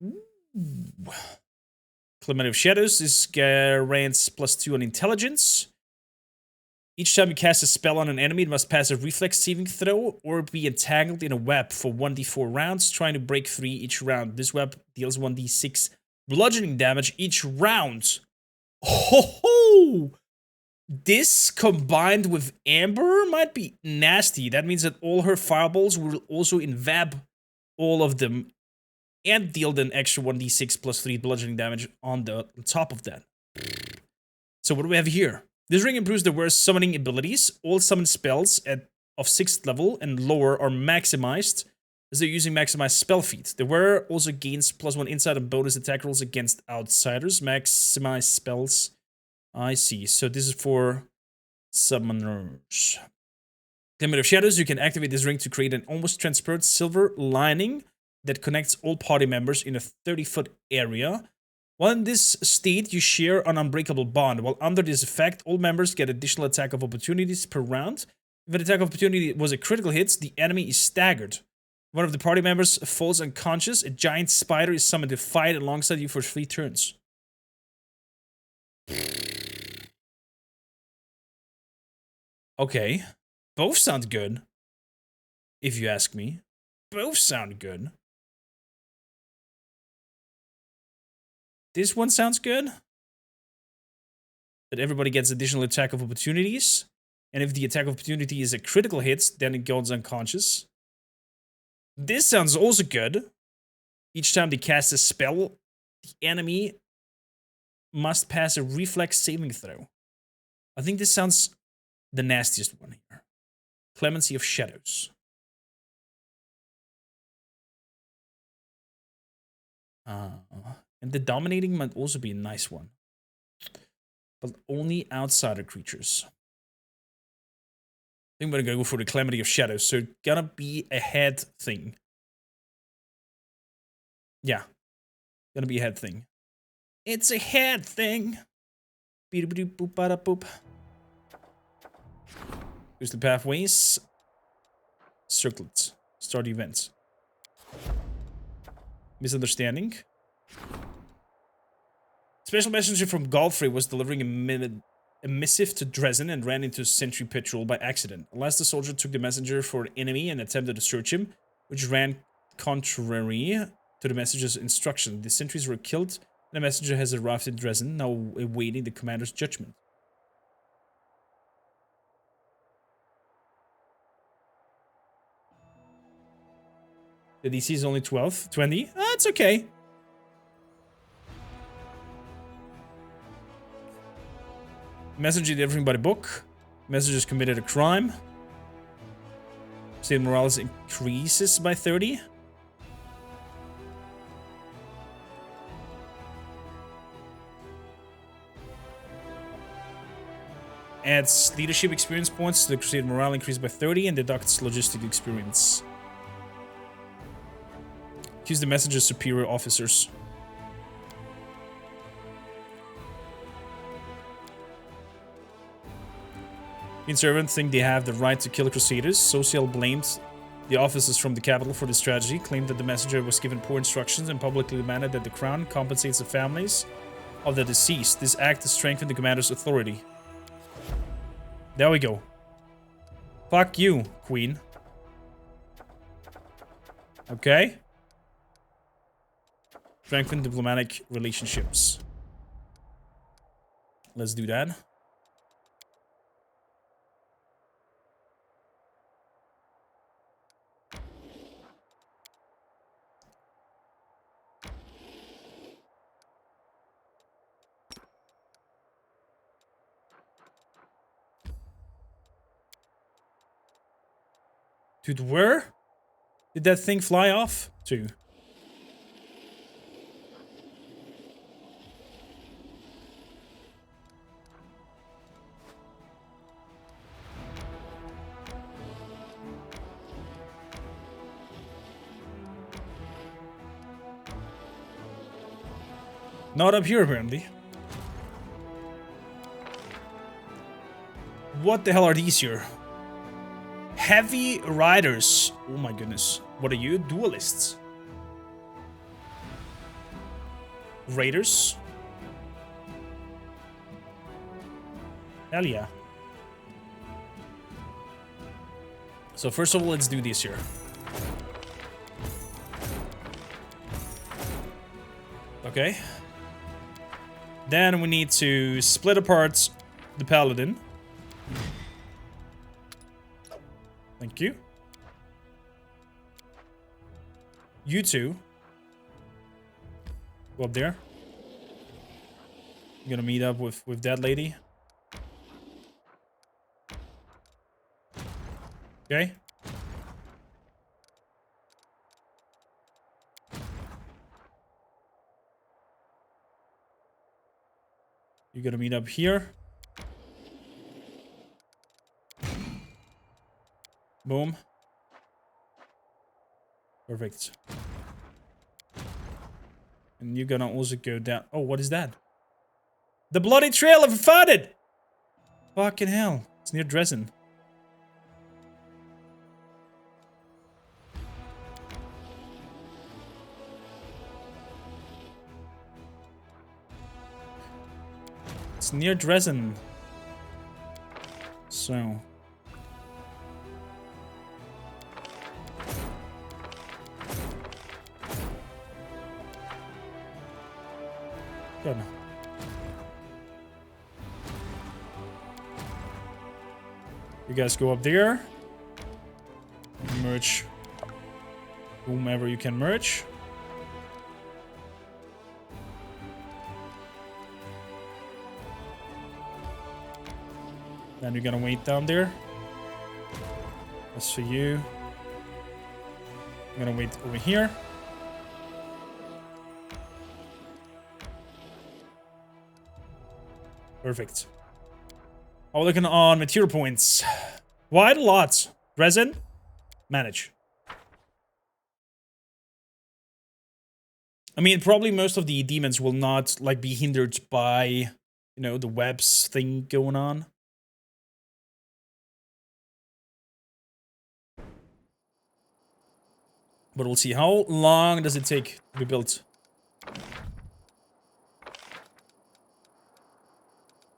Ooh. Clement of Shadows is grants +2 on intelligence. Each time you cast a spell on an enemy, it must pass a reflex saving throw or be entangled in a web for 1d4 rounds, trying to break free each round. This web deals 1d6 bludgeoning damage each round. Ho ho! This combined with Amber might be nasty. That means that all her fireballs will also envab all of them and deal an extra 1d6 +3 bludgeoning damage on top of that. So what do we have here? This ring improves the wearer's summoning abilities. All summon spells of 6th level and lower are maximized as they're using maximized spell feat. The wearer also gains +1 insight and bonus attack rolls against outsiders. Maximized spells. I see. So this is for summoners. Clement of Shadows, you can activate this ring to create an almost transparent silver lining that connects all party members in a 30-foot area. While in this state, you share an unbreakable bond. While under this effect, all members get additional attack of opportunities per round. If an attack of opportunity was a critical hit, the enemy is staggered. One of the party members falls unconscious. A giant spider is summoned to fight alongside you for 3 turns. Okay. Both sound good. If you ask me. Both sound good. This one sounds good. That everybody gets additional attack of opportunities. And if the attack of opportunity is a critical hit, then it goes unconscious. This sounds also good. Each time they cast a spell, the enemy must pass a reflex saving throw. I think this sounds the nastiest one here. Clemency of Shadows. And the dominating might also be a nice one. But only outsider creatures. I think we're gonna go for the Calamity of Shadows, so it's gonna be a head thing. Yeah. Gonna be a head thing. It's a head thing! Boop-a-doop-boop-a-da-boop. Here's the pathways. Circlets. Start events. Misunderstanding. Special messenger from Godfrey was delivering a missive to Dresden and ran into a sentry patrol by accident. Alas, the soldier took the messenger for an enemy and attempted to search him, which ran contrary to the messenger's instruction. The sentries were killed, and the messenger has arrived in Dresden, now awaiting the commander's judgment. The DC is only 20. That's okay. Messenger did everything by the book. Messengers committed a crime. State morale increases by 30. Adds leadership experience points to the Crusade morale increase by 30 and deducts logistic experience. Accuse the messenger's superior officers. The servants think they have the right to kill crusaders. Social blamed the officers from the capital for this tragedy, claimed that the messenger was given poor instructions, and publicly demanded that the crown compensates the families of the deceased. This act has strengthened the commander's authority. There we go. Fuck you, queen. Okay. Strengthen diplomatic relationships. Let's do that. Dude, where did that thing fly off to? Not up here, apparently. What the hell are these here? Heavy riders. Oh my goodness. What are you? Duelists. Raiders. Hell yeah. So first of all, let's do this here. Okay. Then we need to split apart the paladin. Thank you. You two. Go up there. I'm gonna meet up with that lady. Okay. You're gonna meet up here. Boom. Perfect. And you're gonna also go down. Oh, what is that? The bloody trail! I've found it! Fucking hell. It's near Dresden. It's near Dresden. So. Good. You guys go up there. Merge whomever you can merge. Then you're gonna wait down there. That's for you. I'm gonna wait over here. Perfect. Oh, looking on material points. Quite a lot. Resin. Manage. I mean, probably most of the demons will not, like, be hindered by, you know, the webs thing going on. But we'll see. How long does it take to be built?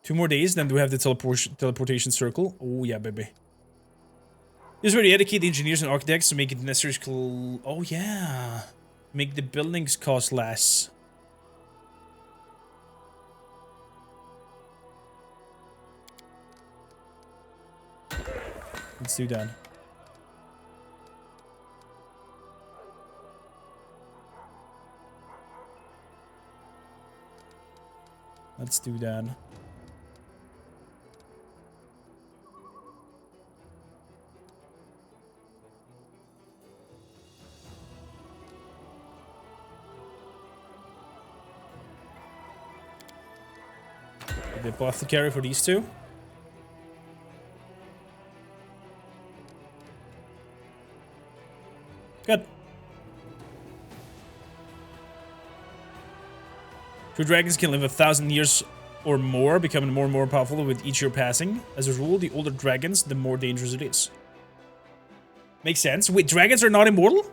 2 more days, then do we have the teleportation circle? Oh, yeah, baby. This is where you educate the engineers and architects to make it necessary to... Oh, yeah. Make the buildings cost less. Let's do that. Let's do that. The apothecary for these two. Good. True dragons can live 1,000 years or more, becoming more and more powerful with each year passing. As a rule, the older dragons, the more dangerous it is. Makes sense. Wait, dragons are not immortal?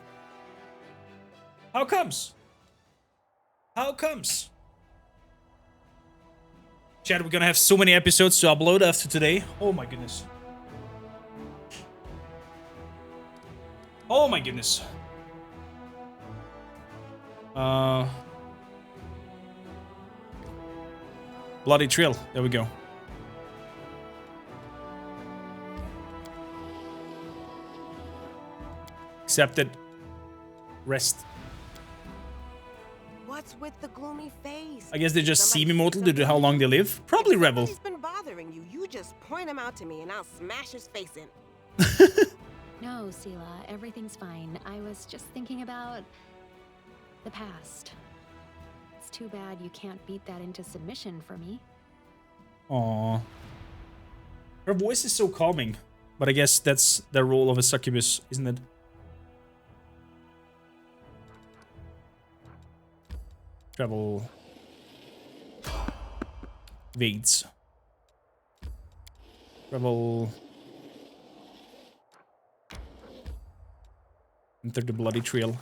How comes? How comes? Chad, we're gonna have so many episodes to upload after today. Oh my goodness. Oh my goodness. Bloody trail. There we go. Accepted. Rest. What's with the gloomy face? I guess they just seem immortal due to how long they live. Probably Rebel. He's been bothering you. You just point him out to me and I'll smash his face in. No, Sela, everything's fine. I was just thinking about the past. It's too bad you can't beat that into submission for me. Aww. Her voice is so calming. But I guess that's the role of a succubus, isn't it? Travel. Vades. Travel. Enter the bloody trail.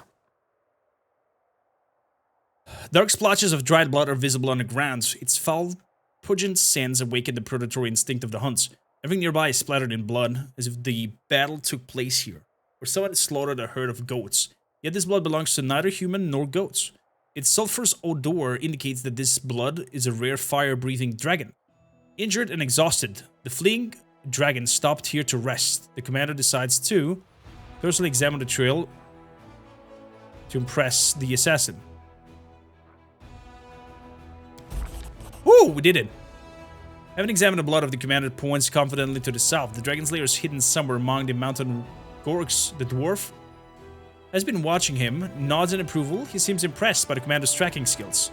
Dark splotches of dried blood are visible on the ground. Its foul, pungent scents awaken the predatory instinct of the hunt. Everything nearby is splattered in blood, as if the battle took place here, or someone slaughtered a herd of goats. Yet this blood belongs to neither human nor goats. Its sulphurous odor indicates that this blood is a rare fire-breathing dragon. Injured and exhausted, the fleeing dragon stopped here to rest. The commander decides to personally examine the trail to impress the assassin. Woo! We did it! Having examined the blood of the commander points confidently to the south. The dragon's lair is hidden somewhere among the mountain gorgs. The dwarf has been watching him, nods in approval. He seems impressed by the commander's tracking skills.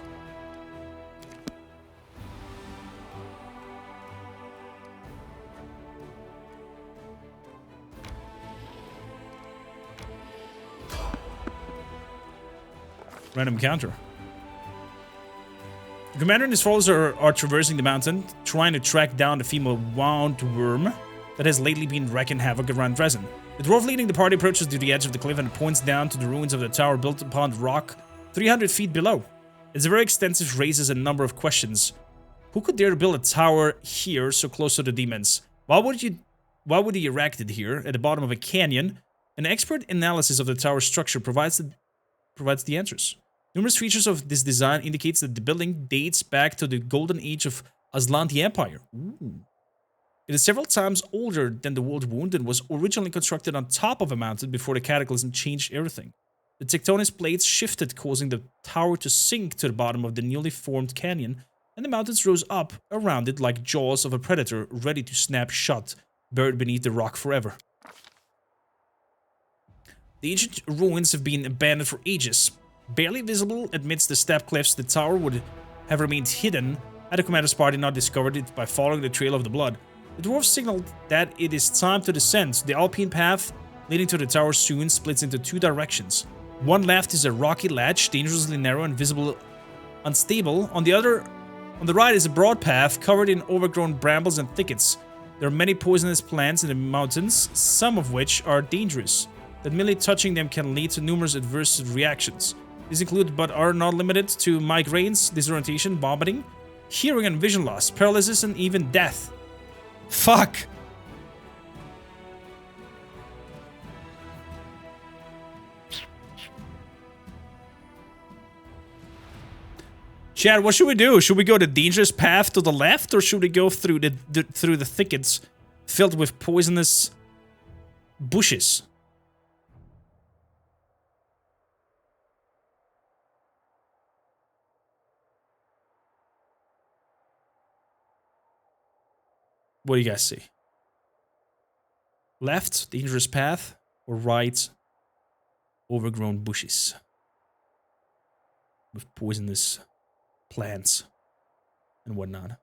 Random encounter. The commander and his followers are traversing the mountain, trying to track down the female wound worm that has lately been wreaking havoc around Dresden. The dwarf leading the party approaches to the edge of the cliff and points down to the ruins of the tower built upon the rock 300 feet below. It's very extensive, raises a number of questions. Who could dare to build a tower here so close to the demons? Why would he erect it here at the bottom of a canyon? An expert analysis of the tower's structure provides the answers. Numerous features of this design indicates that the building dates back to the golden age of Azlanti Empire. Ooh. It is several times older than the World Wound and was originally constructed on top of a mountain before the cataclysm changed everything. The tectonic plates shifted, causing the tower to sink to the bottom of the newly formed canyon, and the mountains rose up around it like jaws of a predator ready to snap shut, buried beneath the rock forever. The ancient ruins have been abandoned for ages. Barely visible amidst the steep cliffs, the tower would have remained hidden had the commander's party not discovered it by following the trail of the blood. The dwarf signaled that it is time to descend. The alpine path leading to the tower soon splits into two directions. One left is a rocky ledge, dangerously narrow and visible unstable. On the right is a broad path covered in overgrown brambles and thickets. There are many poisonous plants in the mountains, some of which are dangerous, that merely touching them can lead to numerous adverse reactions. These include, but are not limited to, migraines, disorientation, vomiting, hearing and vision loss, paralysis, and even death. Fuck! Chad, what should we do? Should we go the dangerous path to the left, or should we go through the thickets filled with poisonous bushes? What do you guys see? Left, dangerous path, or right, overgrown bushes with poisonous plants and whatnot?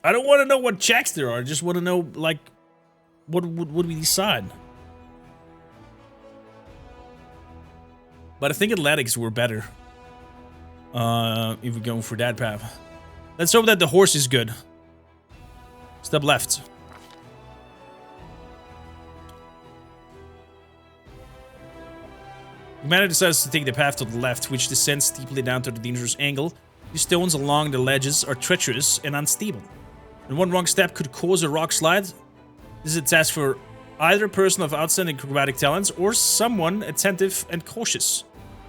I don't want to know what checks there are. I just want to know, like, what would we decide? But I think athletics were better. If we're going for that path. Let's hope that the horse is good. Step left. The commander decides to take the path to the left, which descends steeply down to the dangerous angle. The stones along the ledges are treacherous and unstable, and one wrong step could cause a rock slide. This is a task for either a person of outstanding acrobatic talents or someone attentive and cautious.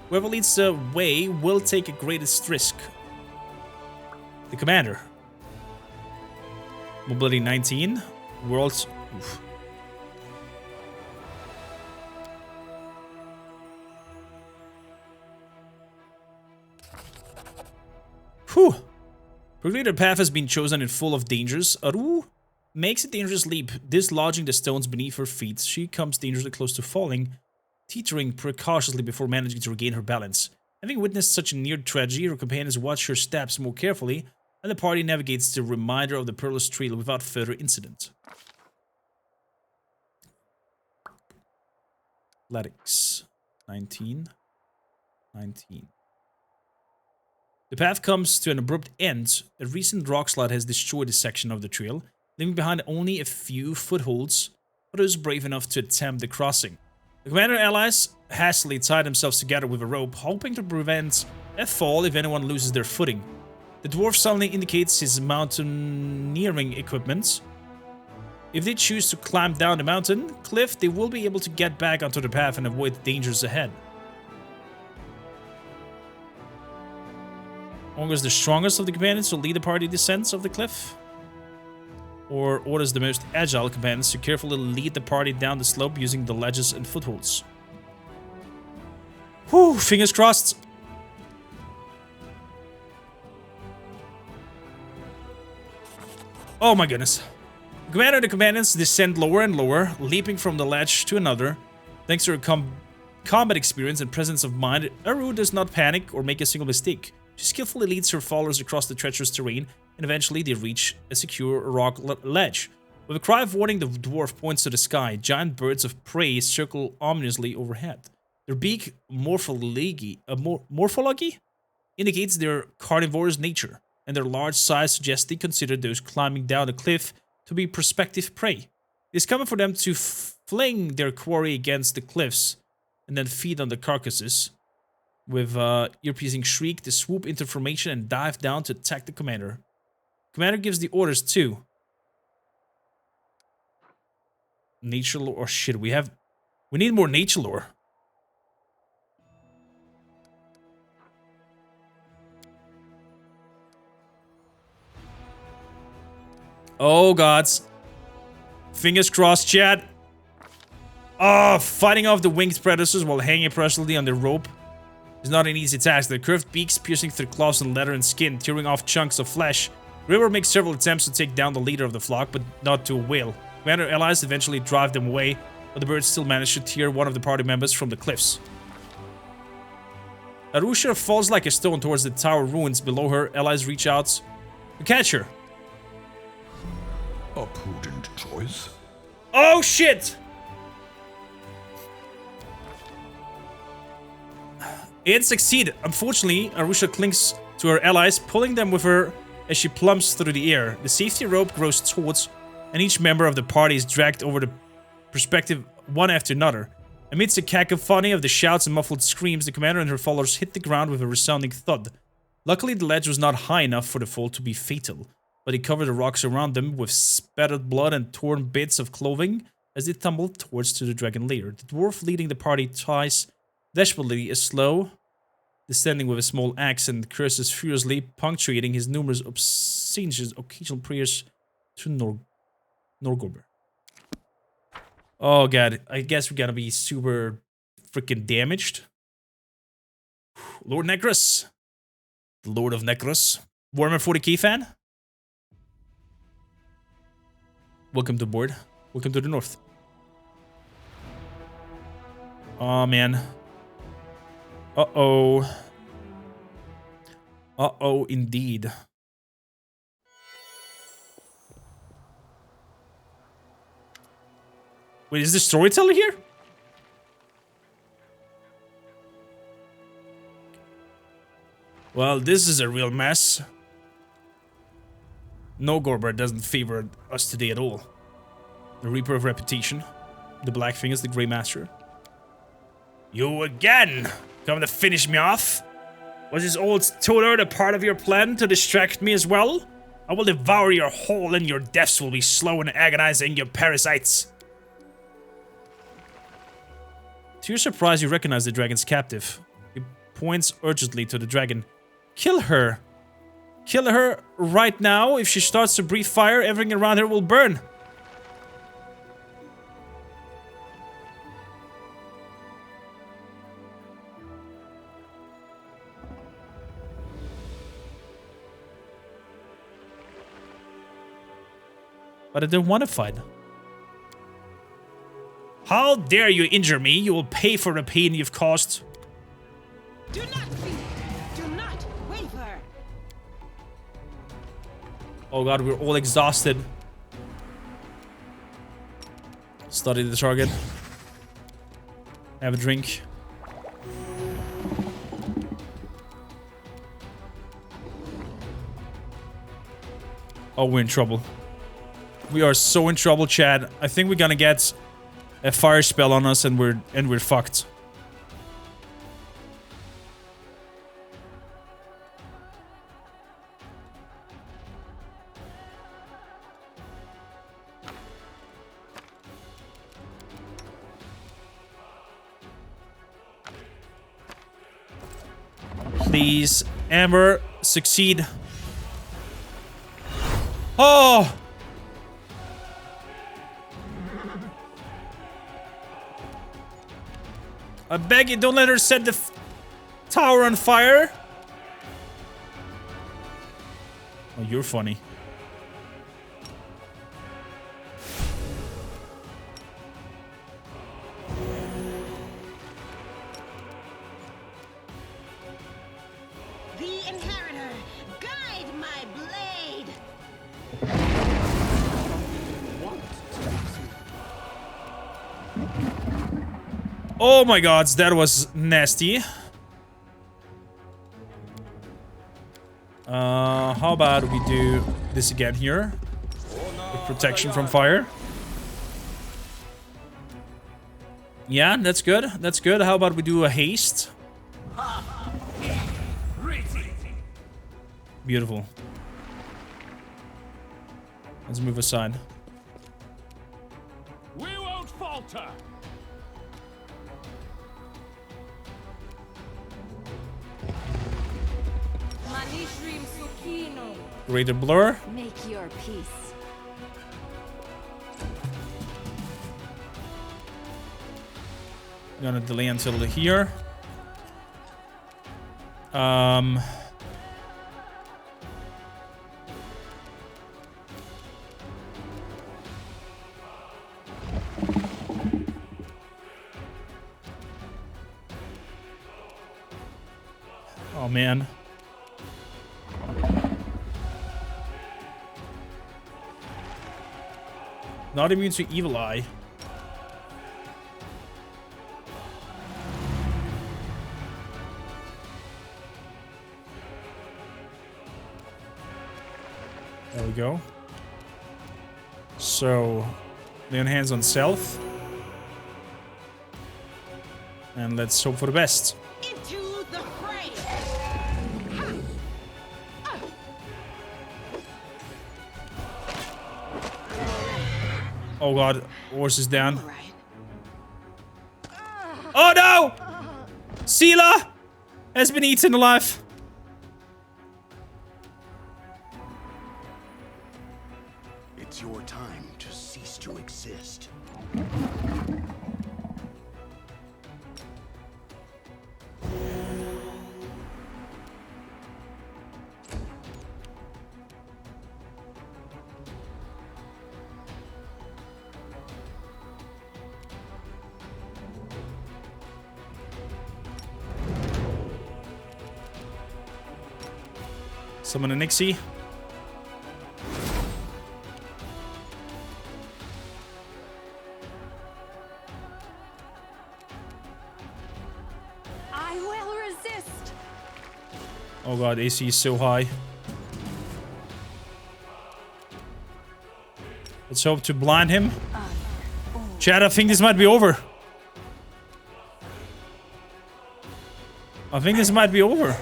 Whoever leads the way will take the greatest risk. The commander. Mobility 19. World's... Oof. Whew. Quickly, their path has been chosen and full of dangers. Aru makes a dangerous leap, dislodging the stones beneath her feet. She comes dangerously close to falling, teetering precautiously before managing to regain her balance. Having witnessed such a near tragedy, her companions watch her steps more carefully, and the party navigates the remainder of the perilous trail without further incident. Athletics. 19. 19. The path comes to an abrupt end. A recent rock slide has destroyed a section of the trail, leaving behind only a few footholds for those brave enough to attempt the crossing. The commander allies hastily tie themselves together with a rope, hoping to prevent a fall if anyone loses their footing. The dwarf suddenly indicates his mountaineering equipment. If they choose to climb down the mountain cliff, they will be able to get back onto the path and avoid the dangers ahead. Orders the strongest of the companions to lead the party descents of the cliff, or orders the most agile companions to carefully lead the party down the slope using the ledges and footholds. Whew, fingers crossed. Oh my goodness. The commander and the companions descend lower and lower, leaping from the ledge to another. Thanks to her combat experience and presence of mind, Aru does not panic or make a single mistake. She skillfully leads her followers across the treacherous terrain, and eventually they reach a secure rock ledge. With a cry of warning, the dwarf points to the sky. Giant birds of prey circle ominously overhead. Their beak morphology indicates their carnivorous nature, and their large size suggests they consider those climbing down the cliff to be prospective prey. It is common for them to fling their quarry against the cliffs and then feed on the carcasses. With ear-piercing shriek, they swoop into formation and dive down to attack the commander. Commander gives the orders too. Nature lore. Oh shit, we need more nature lore. Oh gods. Fingers crossed, chat. Oh, fighting off the winged predators while hanging pressuredly on the rope is not an easy task. Their curved beaks piercing through claws and leather and skin, tearing off chunks of flesh. River makes several attempts to take down the leader of the flock, but not to avail. Commander allies eventually drive them away, but the birds still manage to tear one of the party members from the cliffs. Arusha falls like a stone towards the tower ruins below her. Allies reach out to catch her. A prudent choice. Oh shit! It succeeded. Unfortunately, Arusha clings to her allies, pulling them with her as she plummets through the air. The safety rope grows taut, and each member of the party is dragged over the perspective one after another. Amidst a cacophony of the shouts and muffled screams, the commander and her followers hit the ground with a resounding thud. Luckily, the ledge was not high enough for the fall to be fatal, but it covered the rocks around them with spattered blood and torn bits of clothing as they tumbled towards to the dragon lair. The dwarf leading the party tries desperately is slow, descending with a small axe, and curses furiously, punctuating his numerous obscene occasional prayers to Norgorber. Oh god, I guess we're gonna be super freaking damaged. Lord Necros. The Lord of Necros. Warhammer 40k fan? Welcome to board. Welcome to the north. Oh man. Uh-oh. Uh-oh, indeed. Wait, is the storyteller here? Well, this is a real mess. No, Gorber doesn't favor us today at all. The Reaper of Reputation. The Black Fingers, the Grey Master. You again! Come to finish me off? Was this old tutor a part of your plan to distract me as well? I will devour your whole and your deaths will be slow and agonizing, you parasites. To your surprise, you recognize the dragon's captive. He points urgently to the dragon. Kill her! Kill her right now. If she starts to breathe fire, everything around her will burn. But I don't want to fight. How dare you injure me? You will pay for the pain you've caused. Do not fear. Do not waver. Oh god, we're all exhausted. Study the target. Have a drink. Oh, we're in trouble. We are so in trouble, Chad. I think we're gonna get a fire spell on us and we're fucked. Please, Amber, succeed. Oh! I beg you, don't let her set the tower on fire. Oh, you're funny. The Inheritor, guide my blade. Oh my god, that was nasty. How about we do this again here? With protection from fire. Yeah, that's good. That's good. How about we do a haste? Beautiful. Let's move aside. We won't falter. Greater blur. Make your peace. I'm gonna delay until here. Oh man. Not immune to evil eye. There we go. So, lay on hands on self. And let's hope for the best. Into the fray. Oh god, horse is down. All right. Oh no! Sela has been eaten alive. It's your time to cease to exist. Summon a Nixie. I will resist. Oh god, AC is so high. Let's hope to blind him. Chad, I think this might be over. I think this might be over.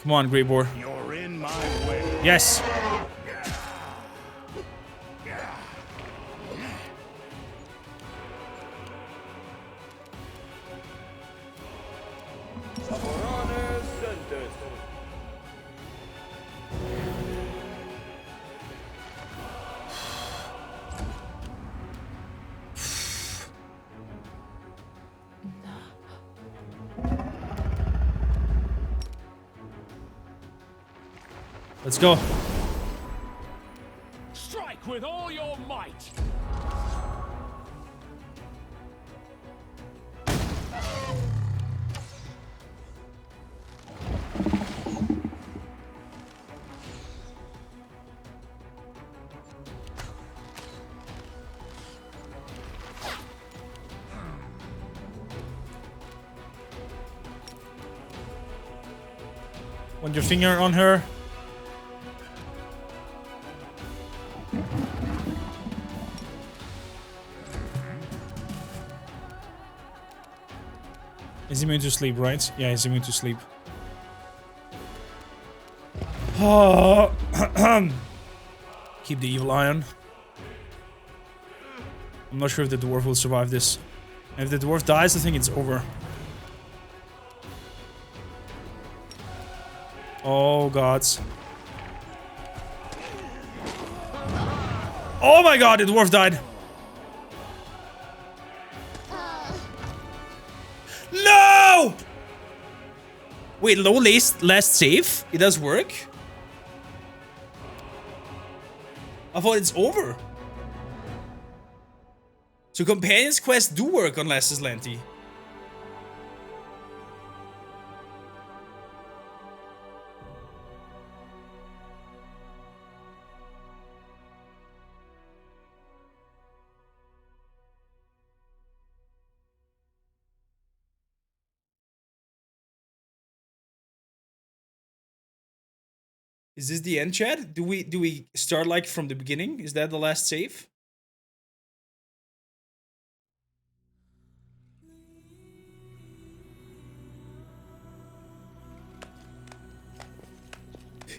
Come on, Great Boar. You're in my way. Yes. Let's go. Strike with all your might. Want your finger on her? Is he immune to sleep, right? Yeah, he's immune to sleep. Oh. Keep the evil eye on. I'm not sure if the dwarf will survive this. And if the dwarf dies, I think it's over. Oh, gods. Oh my god, the dwarf died. No! Wait, low last save? It does work? I thought it's over. So companions quests do work on last Azlanti. Is this the end, chat? Do we start like from the beginning? Is that the last save?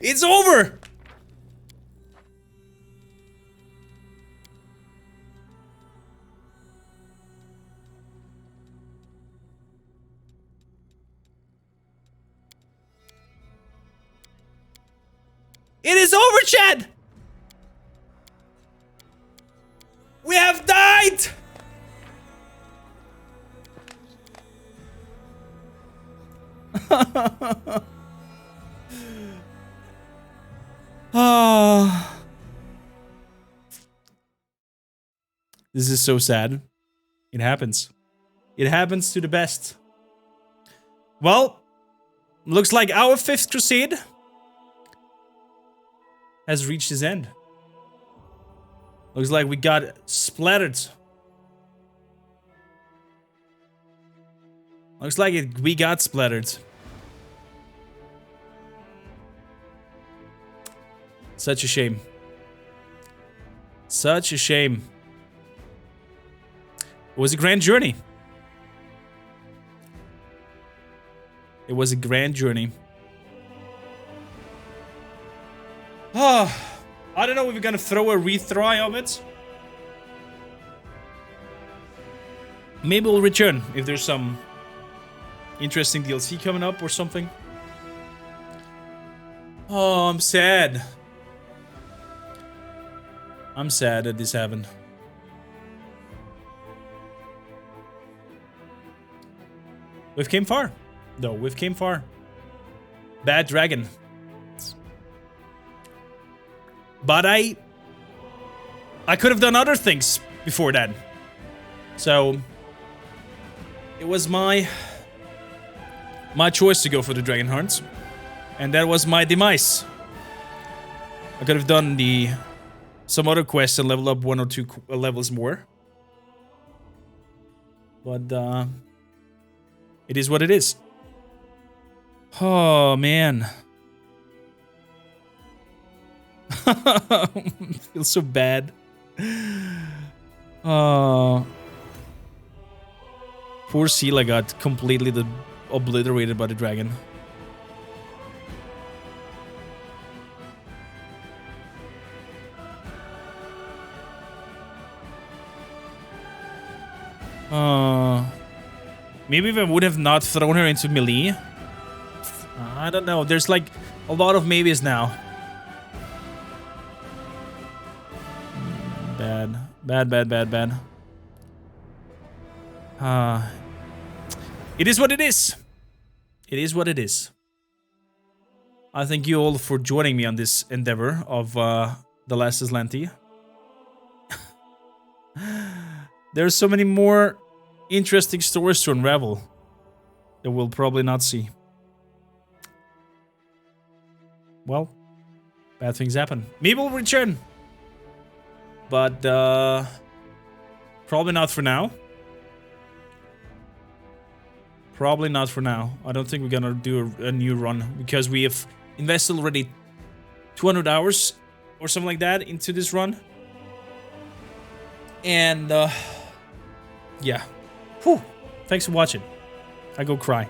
It's over! It is over, Chad! We have died! Ah. This is so sad. It happens. It happens to the best. Well, looks like our 5th crusade has reached its end. Looks like we got splattered. Looks like we got splattered. Such a shame. Such a shame. It was a grand journey. It was a grand journey. Oh, I don't know if we're gonna throw a retry of it. Maybe we'll return if there's some interesting DLC coming up or something. Oh, I'm sad. I'm sad that this happened. We've came far. though. We've came far. Bad dragon. But I could have done other things before that. So it was my choice to go for the dragon hearts. And that was my demise. I could have done some other quests and level up 1 or 2 levels more. But it is what it is. Oh man. Feels so bad. Poor Sela got completely obliterated by the dragon. Maybe if I would have not thrown her into melee. I don't know. There's like a lot of maybes now. Bad. It is what it is. It is what it is. I thank you all for joining me on this endeavor of The Last Azlanti. There's so many more interesting stories to unravel that we'll probably not see. Well, bad things happen. Me will return. But probably not for now. Probably not for now. I don't think we're gonna do a new run because we have invested already 200 hours or something like that into this run. And yeah. Whew. Thanks for watching. I go cry.